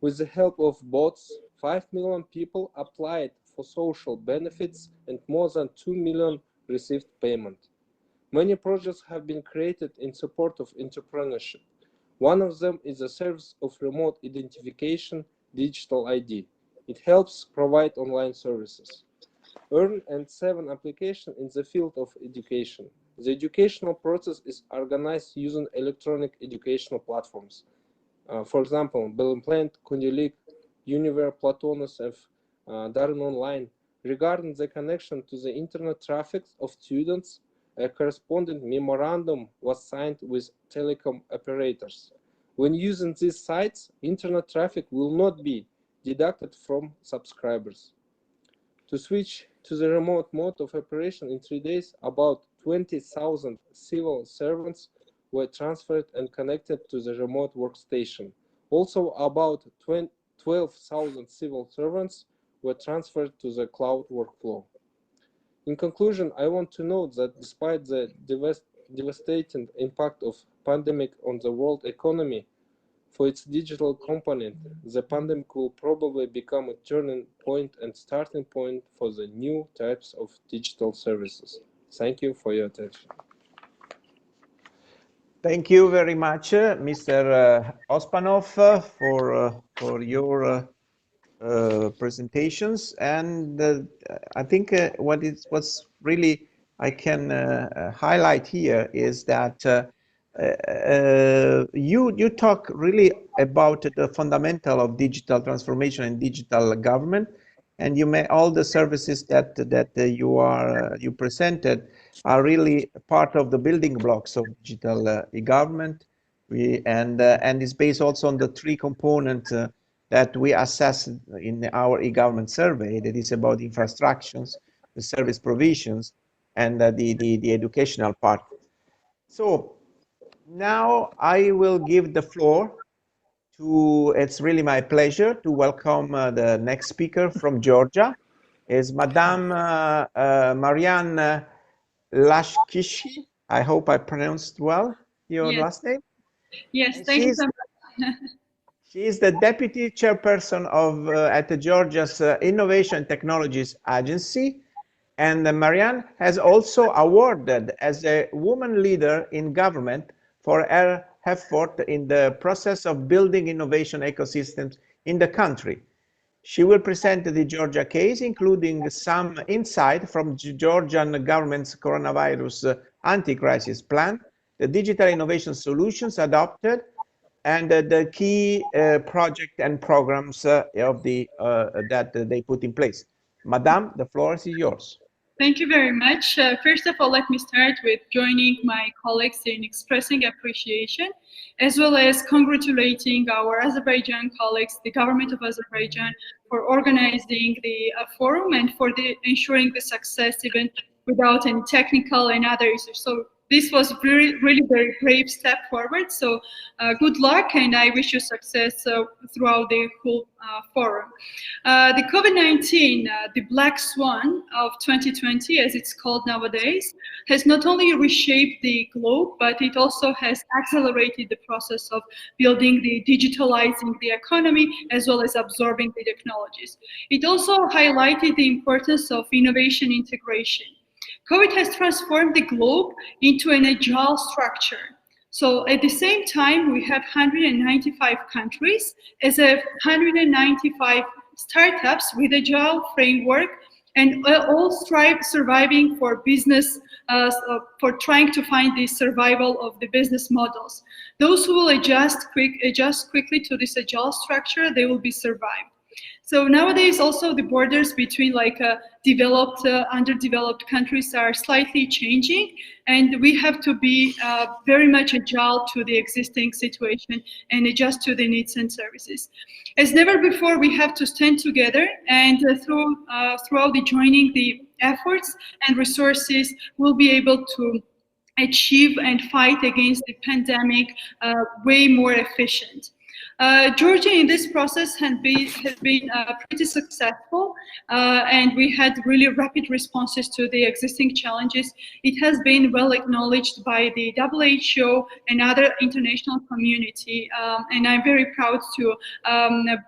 With the help of bots, 5 million people applied for social benefits and more than 2 million received payment. Many projects have been created in support of entrepreneurship. One of them is the service of remote identification, digital ID. It helps provide online services. Earn and 7 application in the field of education. The educational process is organized using electronic educational platforms. For example, Belimplant, Kundelik, Univer, Platonus, Darren Online. Regarding the connection to the internet traffic of students, a corresponding memorandum was signed with telecom operators. When using these sites, internet traffic will not be deducted from subscribers. To switch to the remote mode of operation in 3 days, about 20,000 civil servants were transferred and connected to the remote workstation. Also, about 12,000 civil servants were transferred to the cloud workflow. In conclusion, I want to note that despite the devastating impact of pandemic on the world economy, for its digital component, the pandemic will probably become a turning point and starting point for the new types of digital services. Thank you for your attention. Thank you very much, Mr. Ospanov, for your presentations. And I think what's really I can highlight here is that you talk really about the fundamental of digital transformation and digital government, and all the services that you presented are really part of the building blocks of digital e-government. And is based also on the 3 components that we assess in our e-government survey, that is about infrastructures, the service provisions, and the educational part. So now I will give the floor to, it's really my pleasure to welcome the next speaker from Georgia, is Madame Marianne Lashkishi. I hope I pronounced well your last name. Yes, And thank you so much. She is the deputy chairperson of at the Georgia's Innovation Technologies Agency, and Marianne has also awarded as a woman leader in government for her effort in the process of building innovation ecosystems in the country. She will present the Georgia case, including some insight from Georgian government's coronavirus anti-crisis plan, the digital innovation solutions adopted, and the key project and programs that they put in place. Madame, the floor is yours. Thank you very much. First of all, let me start with joining my colleagues in expressing appreciation, as well as congratulating our Azerbaijan colleagues, the government of Azerbaijan, for organizing the forum and for ensuring the success even without any technical and other issues. So this was really very brave step forward. So good luck, and I wish you success throughout the whole forum. The COVID-19, the black swan of 2020, as it's called nowadays, has not only reshaped the globe, but it also has accelerated the process of building digitalizing the economy, as well as absorbing the technologies. It also highlighted the importance of innovation integration. COVID has transformed the globe into an agile structure. So at the same time, we have 195 countries as 195 startups with agile framework, and all surviving for business, for trying to find the survival of the business models. Those who will adjust quickly to this agile structure, they will be survived. So nowadays also the borders between developed, underdeveloped countries are slightly changing, and we have to be very much agile to the existing situation and adjust to the needs and services. As never before, we have to stand together, and throughout the joining the efforts and resources, we'll be able to achieve and fight against the pandemic way more efficient. Georgia in this process has been pretty successful, and we had really rapid responses to the existing challenges. It has been well acknowledged by the WHO and other international community, and I'm very proud to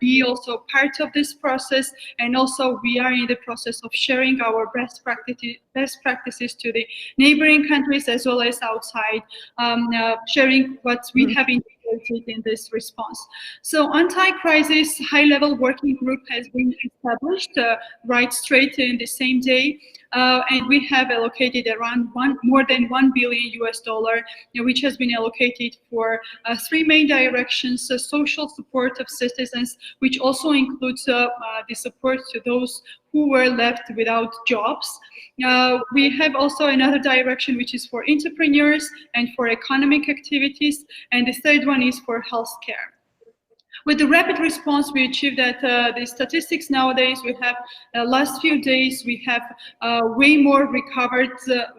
be also part of this process. And also we are in the process of sharing our best practices to the neighboring countries as well as outside, sharing what we have in this response. So anti-crisis high-level working group has been established right straight in the same day, and we have allocated around more than $1 billion US, which has been allocated for 3 main directions: social support of citizens, which also includes the support to those who were left without jobs. We have also another direction, which is for entrepreneurs and for economic activities, and the third one is for healthcare. With the rapid response, we achieved that the statistics nowadays, we have last few days, we have way more recovered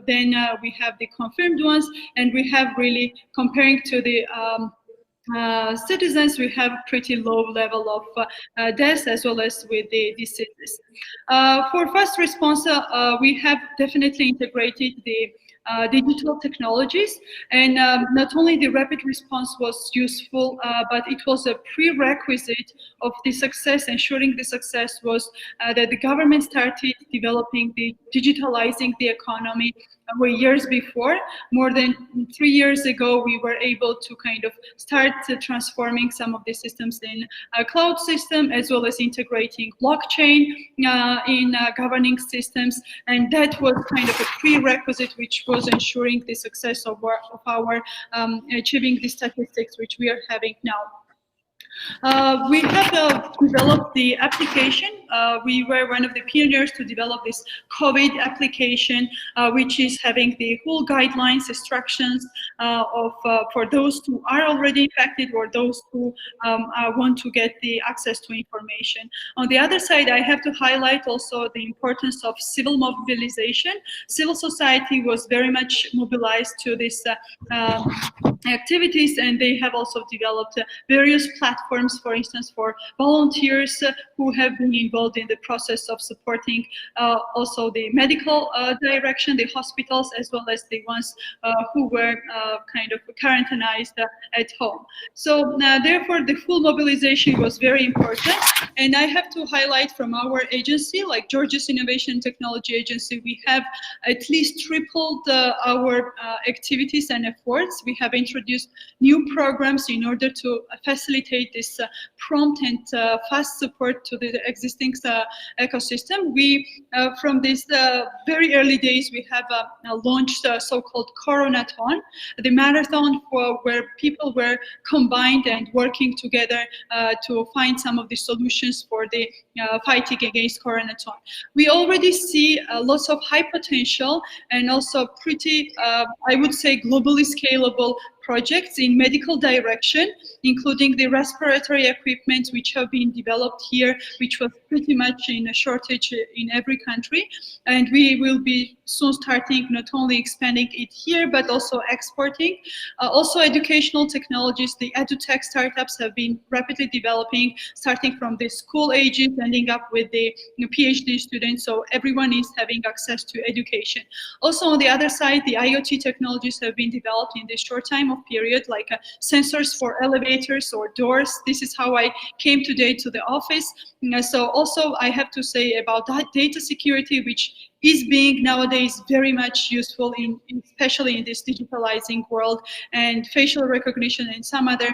than we have the confirmed ones, and we have really, comparing to the citizens, we have pretty low level of deaths as well as with the diseases. For fast response, we have definitely integrated the digital technologies, and not only the rapid response was useful, but it was a prerequisite of the success. Ensuring the success was that the government started developing digitalizing the economy years before. More than 3 years ago, we were able to kind of start transforming some of the systems in a cloud system, as well as integrating blockchain in governing systems, and that was kind of a prerequisite which was ensuring the success of our achieving the statistics which we are having now. We have developed the application. We were one of the pioneers to develop this COVID application, which is having the whole guidelines, instructions for those who are already infected or those who want to get the access to information. On the other side, I have to highlight also the importance of civil mobilization. Civil society was very much mobilized to this activities, and they have also developed various platforms, for instance, for volunteers who have been involved involved in the process of supporting also the medical direction, the hospitals, as well as the ones who were kind of quarantinized at home. So therefore, the full mobilization was very important. And I have to highlight from our agency, like Georgia's Innovation and Technology Agency, we have at least tripled our activities and efforts. We have introduced new programs in order to facilitate this prompt and fast support to the existing ecosystem. We, from these very early days, we have launched a so-called Coronathon, the marathon where people were combined and working together to find some of the solutions for the fighting against Coronathon. We already see lots of high potential and also pretty, I would say, globally scalable projects in medical direction, including the respiratory equipment which have been developed here, which was pretty much in a shortage in every country. And we will be soon starting not only expanding it here, but also exporting. Also educational technologies, the edutech startups have been rapidly developing, starting from the school ages, ending up with the PhD students, so everyone is having access to education. Also on the other side, the IoT technologies have been developed in this short time of period, like sensors for elevators or doors. This is how I came today to the office. So also I have to say about that data security, which is being nowadays very much useful especially in this digitalizing world, and facial recognition and some other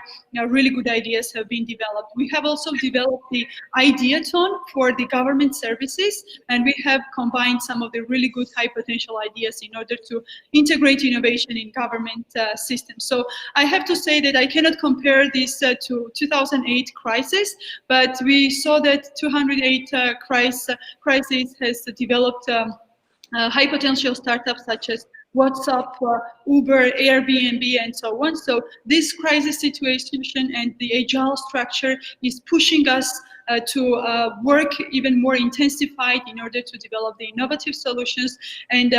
really good ideas have been developed. We have also developed the Ideaton for the government services, and we have combined some of the really good high potential ideas in order to integrate innovation in government systems. So I have to say that I cannot compare this to 2008 crisis, but we saw that 2008 crisis has developed high potential startups such as WhatsApp, Uber, Airbnb, and so on. So this crisis situation and the agile structure is pushing us to work even more intensified in order to develop the innovative solutions. And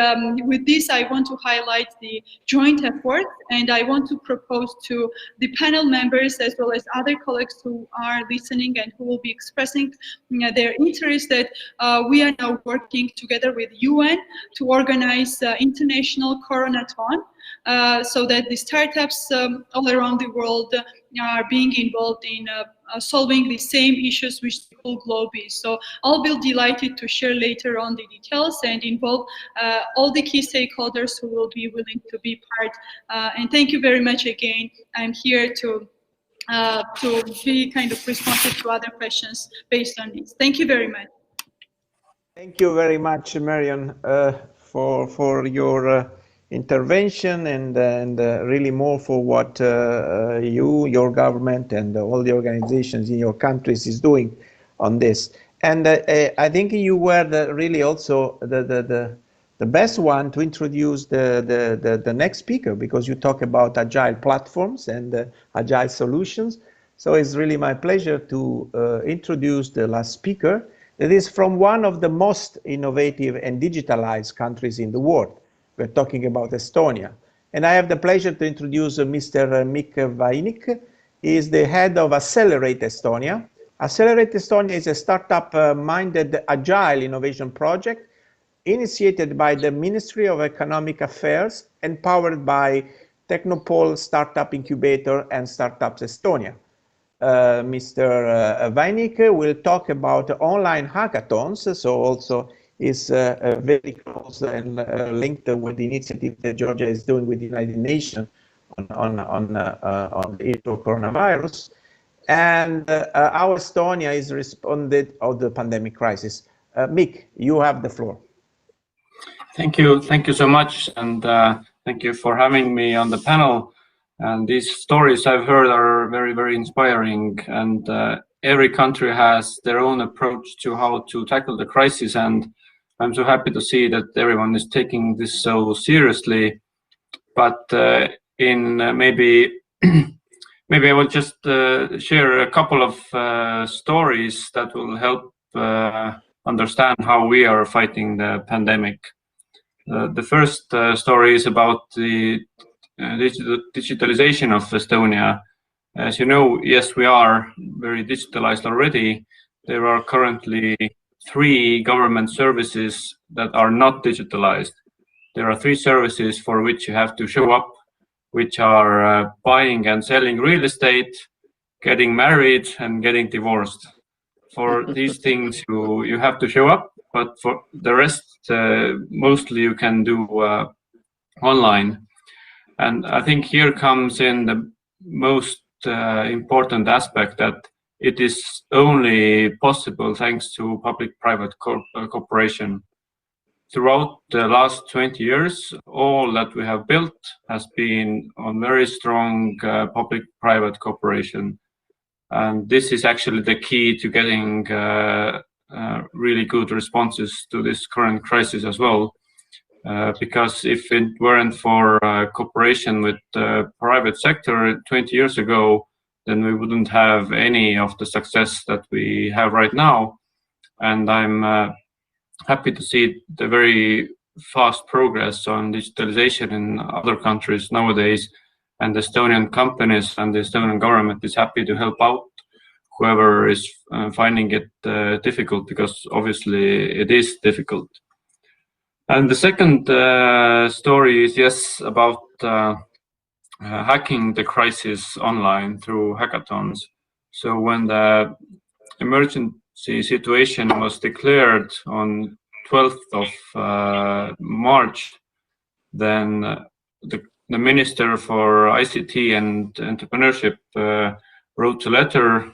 with this, I want to highlight the joint effort, and I want to propose to the panel members as well as other colleagues who are listening and who will be expressing their interest that we are now working together with UN to organize international Coronathon, so that the startups all around the world are being involved in solving the same issues which the whole globe is. So I'll be delighted to share later on the details and involve all the key stakeholders who will be willing to be part. And thank you very much again. I'm here to be kind of responsive to other questions based on this. Thank you very much. Thank you very much, Marion, for your intervention and really more for what your government and all the organizations in your countries is doing on this. And I think you were really also the best one to introduce the next speaker, because you talk about agile platforms and agile solutions. So it's really my pleasure to introduce the last speaker. That is from one of the most innovative and digitalized countries in the world. We're talking about Estonia. And I have the pleasure to introduce Mr. Mikk Vainik. He is the head of Accelerate Estonia. Accelerate Estonia is a startup-minded agile innovation project initiated by the Ministry of Economic Affairs and powered by Technopole Startup Incubator and Startups Estonia. Mr. Vainik will talk about online hackathons, so also is very close and linked with the initiative that Georgia is doing with the United Nations on the issue of coronavirus. And how Estonia is responded of the pandemic crisis. Mikk, you have the floor. Thank you so much, and thank you for having me on the panel. And these stories I've heard are very, very inspiring, and every country has their own approach to how to tackle the crisis, and I'm so happy to see that everyone is taking this so seriously. But maybe I will just share a couple of stories that will help understand how we are fighting the pandemic. The first story is about the digitalization of Estonia. As you know, yes, we are very digitalized already, there are currently 3 government services that are not digitalized. There are 3 services for which you have to show up, which are buying and selling real estate, getting married, and getting divorced. For these things, you have to show up, but for the rest, mostly you can do online. And I think here comes in the most important aspect, that it is only possible thanks to public-private cooperation. Throughout the last 20 years, all that we have built has been on very strong public-private cooperation. And this is actually the key to getting really good responses to this current crisis as well. Because if it weren't for cooperation with the private sector 20 years ago, then we wouldn't have any of the success that we have right now. And I'm happy to see the very fast progress on digitalization in other countries nowadays. And the Estonian companies and the Estonian government is happy to help out whoever is finding it difficult, because obviously it is difficult. And the second story is, yes, about hacking the crisis online through hackathons. So when the emergency situation was declared on 12th of March, then the Minister for ICT and Entrepreneurship wrote a letter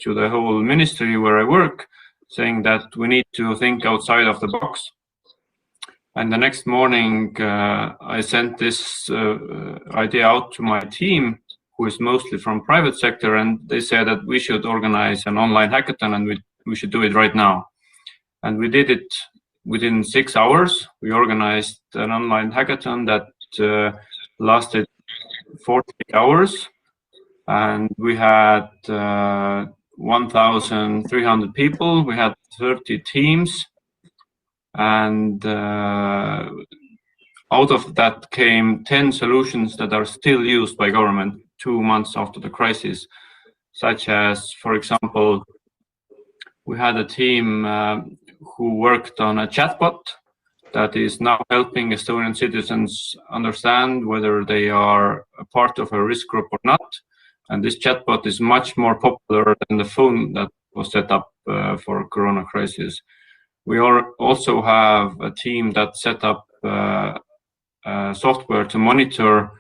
to the whole ministry where I work, saying that we need to think outside of the box. And the next morning, I sent this idea out to my team, who is mostly from private sector, and they said that we should organize an online hackathon and we should do it right now. And we did it within 6 hours. We organized an online hackathon that lasted 48 hours, and we had 1,300 people. We had 30 teams. And out of that came 10 solutions that are still used by government 2 months after the crisis, such as, for example, we had a team who worked on a chatbot that is now helping Estonian citizens understand whether they are a part of a risk group or not. And this chatbot is much more popular than the phone that was set up for Corona crisis. We also have a team that set up software to monitor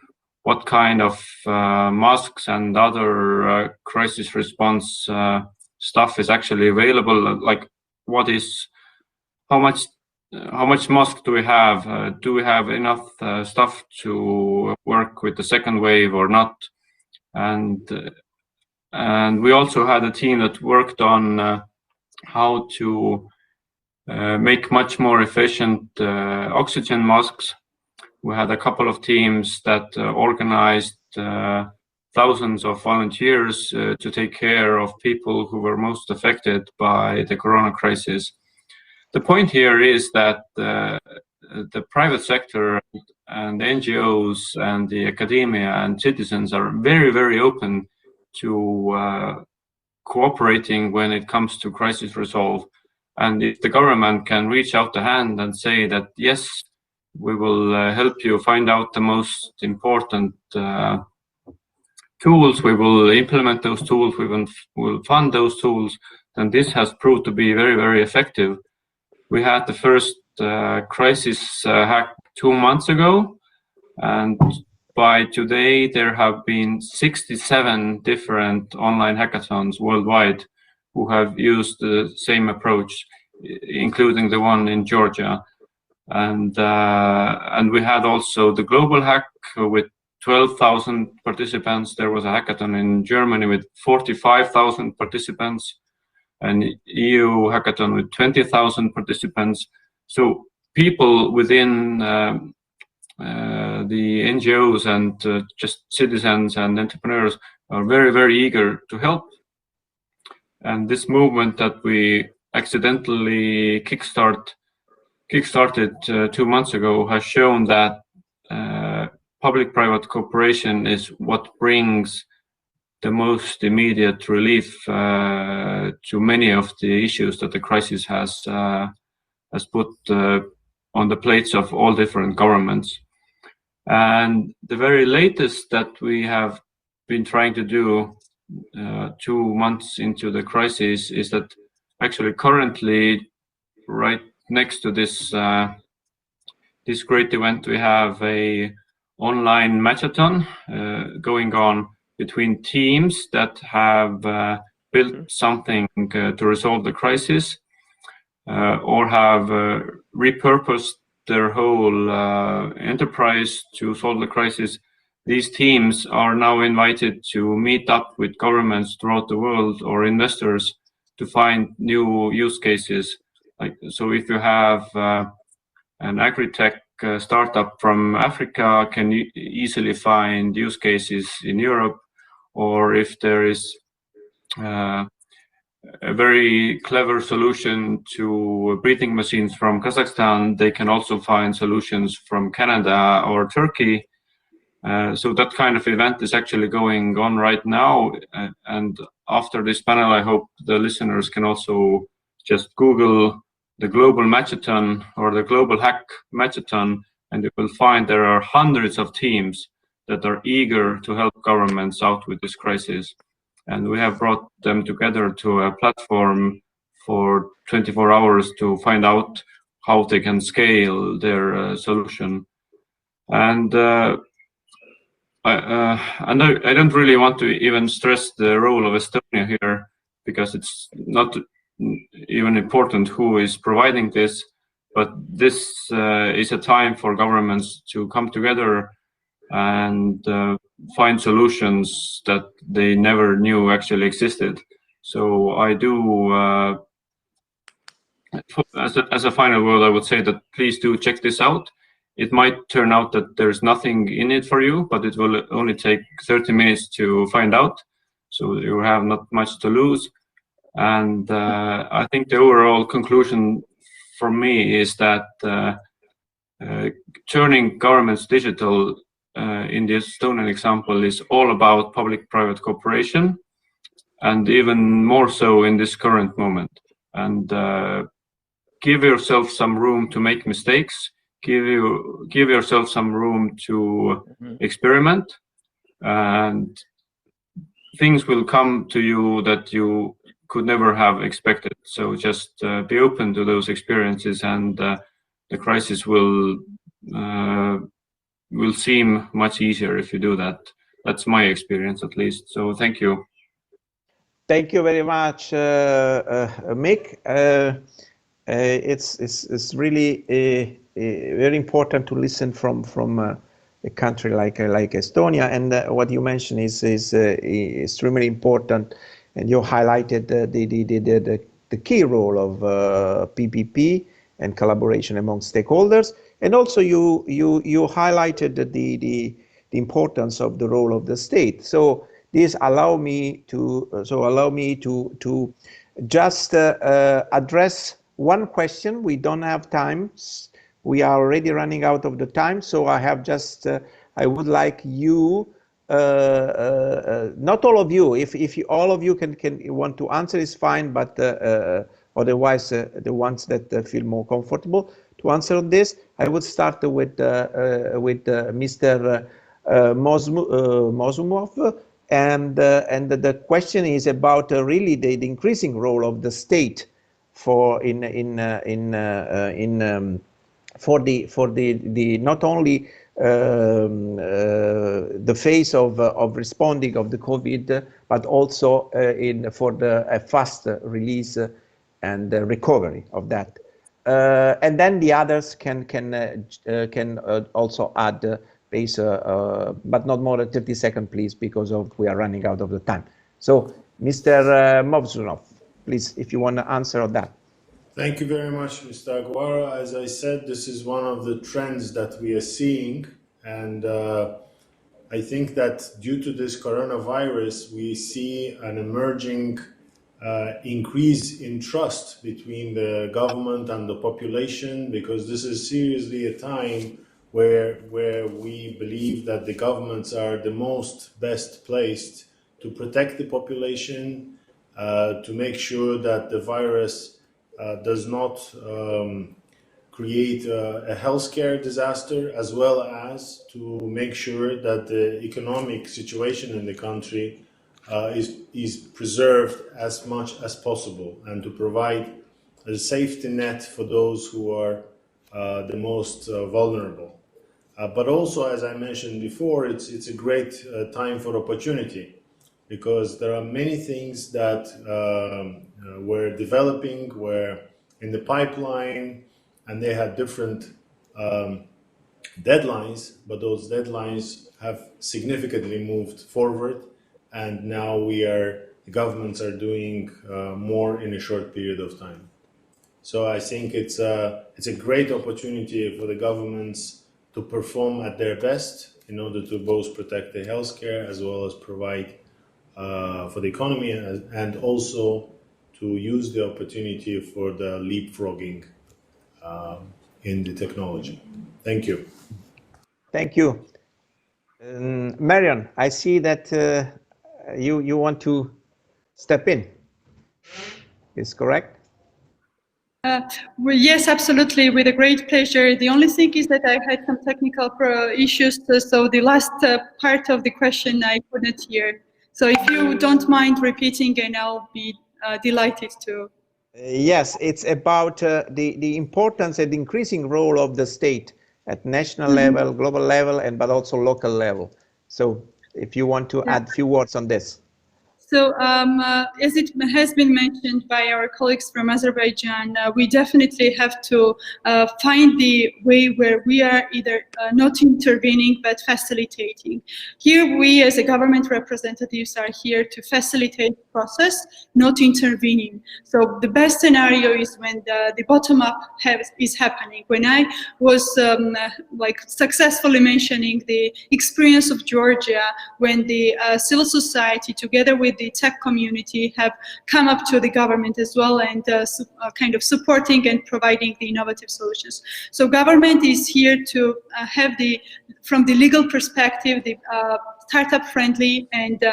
what kind of masks and other crisis response stuff is actually available. Like, how much mask do we have? Do we have enough stuff to work with the second wave or not? And we also had a team that worked on how to make much more efficient oxygen masks. We had a couple of teams that organized thousands of volunteers to take care of people who were most affected by the Corona crisis. The point here is that the private sector and the NGOs and the academia and citizens are very, very open to cooperating when it comes to crisis resolve. And if the government can reach out the hand and say that, yes, we will help you find out the most important tools, we will implement those tools, we will fund those tools, then this has proved to be very, very effective. We had the first crisis hack 2 months ago, and by today there have been 67 different online hackathons worldwide who have used the same approach, including the one in Georgia. And we had also the global hack with 12,000 participants. There was a hackathon in Germany with 45,000 participants, an EU hackathon with 20,000 participants. So people within the NGOs and just citizens and entrepreneurs are very, very eager to help. And this movement that we accidentally kickstarted 2 months ago has shown that public-private cooperation is what brings the most immediate relief to many of the issues that the crisis has put on the plates of all different governments. And the very latest that we have been trying to do 2 months into the crisis is that actually currently right next to this this great event, we have a online matchathon going on between teams that have built something to resolve the crisis or have repurposed their whole enterprise to solve the crisis. These teams are now invited to meet up with governments throughout the world or investors to find new use cases. Like, so if you have an agri-tech startup from Africa can easily find use cases in Europe, or if there is a very clever solution to breathing machines from Kazakhstan, they can also find solutions from Canada or Turkey. So that kind of event is actually going on right now. And after this panel, I hope the listeners can also just Google the Global Matchathon or the Global Hack Matchathon, and you will find there are hundreds of teams that are eager to help governments out with this crisis. And we have brought them together to a platform for 24 hours to find out how they can scale their solution. And I don't really want to even stress the role of Estonia here, because it's not even important who is providing this, but this is a time for governments to come together and find solutions that they never knew actually existed. So I do, as a final word, I would say that please do check this out. It might turn out that there's nothing in it for you, but it will only take 30 minutes to find out. So you have not much to lose. And I think the overall conclusion for me is that turning governments digital in the Estonian example is all about public-private cooperation, and even more so in this current moment. And give yourself some room to make mistakes. Give yourself some room to experiment, and things will come to you that you could never have expected. So just be open to those experiences, and the crisis will seem much easier if you do that. That's my experience, at least. So thank you. Thank you very much, Mick. It's really very important to listen from a country like Estonia, and what you mentioned is extremely important, and you highlighted the key role of PPP and collaboration among stakeholders, and also you highlighted the importance of the role of the state. So this allow me to just address one question. We don't have time. We are already running out of the time. So I have just, I would like you, not all of you, if you, all of you can want to answer is fine, but otherwise the ones that feel more comfortable to answer this, I would start with Mr. Mosumov. And the question is about really the increasing role of the state for for the not only the phase of responding of the COVID, but also for the fast release and recovery of that. And then the others can also add base, but not more than 30 seconds, please, because we are running out of the time. So, Mr. Movsunov, please, if you want to answer on that. Thank you very much, Mr. Aguara. As I said, this is one of the trends that we are seeing, and I think that due to this coronavirus, we see an emerging increase in trust between the government and the population, because this is seriously a time where we believe that the governments are the most best placed to protect the population, to make sure that the virus does not create a healthcare disaster, as well as to make sure that the economic situation in the country is preserved as much as possible, and to provide a safety net for those who are the most vulnerable. But also, as I mentioned before, it's a great time for opportunity, because there are many things that we're developing, were in the pipeline, and they had different deadlines, but those deadlines have significantly moved forward, and now the governments are doing more in a short period of time. So I think it's a great opportunity for the governments to perform at their best in order to both protect the healthcare as well as provide for the economy, and also to use the opportunity for the leapfrogging in the technology. Thank you. Thank you. Marion, I see that you want to step in. Is correct? Well, yes, absolutely, with a great pleasure. The only thing is that I had some technical issues, so the last part of the question I couldn't hear. So if you don't mind repeating, and I'll be delighted to. Yes, it's about the importance and increasing role of the state at national level, global level, but also local level. So if you want to add a few words on this. So as it has been mentioned by our colleagues from Azerbaijan, we definitely have to find the way where we are either not intervening but facilitating. Here we as a government representatives are here to facilitate the process, not intervening. So the best scenario is when the bottom up is happening. When I was like successfully mentioning the experience of Georgia, when the civil society together with the tech community have come up to the government as well, and kind of supporting and providing the innovative solutions. So government is here to have from the legal perspective, the startup friendly and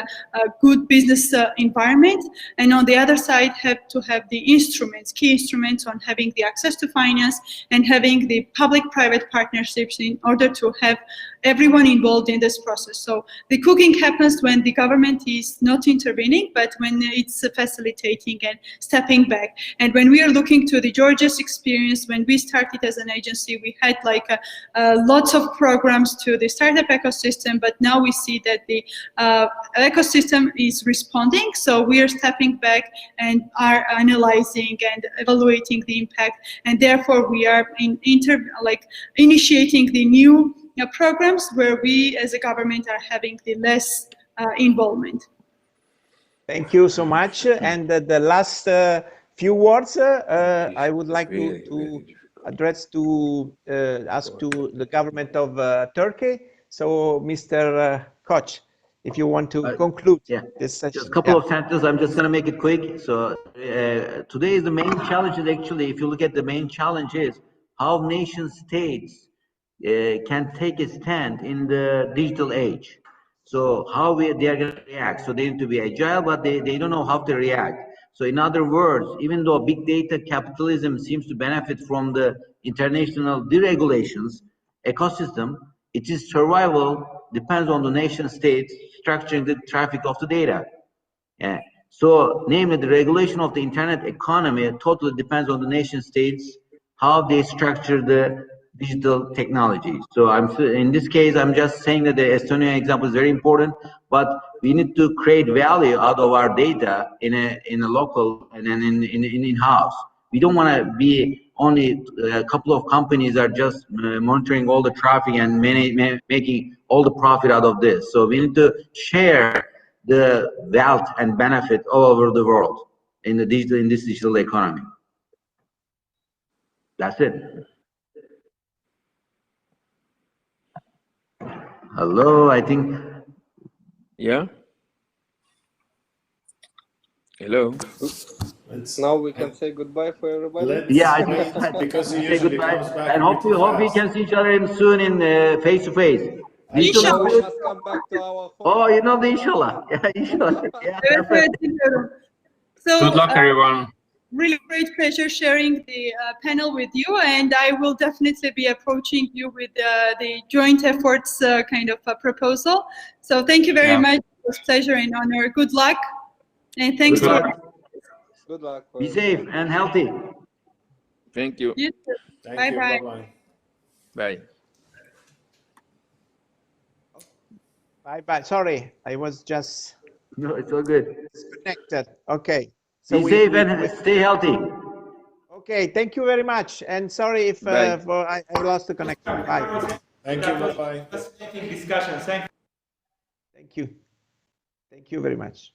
good business environment, and on the other side have to have the instruments, key instruments on having the access to finance and having the public-private partnerships in order to have everyone involved in this process. So the cooking happens when the government is not intervening, but when it's facilitating and stepping back. And when we are looking to the Georgia's experience, when we started as an agency, we had like lots of programs to the startup ecosystem, but now we see that the ecosystem is responding. So we are stepping back and are analyzing and evaluating the impact, and therefore we are initiating the new programs where we as a government are having the less involvement. Thank you so much. And the last few words I would like to address to ask to the government of Turkey. So Mr. Koch, if you want to conclude this session. Just a couple of sentences. I'm just going to make it quick. So today the main challenge is actually, if you look at the main challenge, is how nation states can take a stand in the digital age. So how they are going to react. So they need to be agile, but they don't know how to react. So in other words, even though big data capitalism seems to benefit from the international deregulations ecosystem, its survival depends on the nation states structuring the traffic of the data. So namely, the regulation of the internet economy totally depends on the nation states, how they structure the digital technology. So in this case, I'm just saying that the Estonian example is very important, but we need to create value out of our data in a local and then in-house. We don't want to be only a couple of companies are just monitoring all the traffic and making all the profit out of this. So we need to share the wealth and benefit all over the world in this digital economy. That's it. Hello, I think. Yeah. Hello. Now we can say goodbye for everybody. I think because he say usually goodbye, comes back and hope we can see each other soon in face to face. Inshallah, we must come back to our home. Oh, you know the inshallah. Yeah, inshallah. Yeah, definitely. So, good luck, everyone. Really great pleasure sharing the panel with you, and I will definitely be approaching you with the joint efforts kind of proposal. So thank you very much. It was a pleasure and honor. Good luck, and thanks Good for. luck. Good luck. Be safe and healthy. Thank you. You too. Thank you. Bye-bye. Bye-bye. Bye. Bye-bye. Sorry, I was just No, it's all good. disconnected. Okay. So Be safe and stay healthy. Okay, thank you very much. And sorry if Bye. I lost the connection. Bye. Thank you. Bye-bye. Thank you. Thank you very much.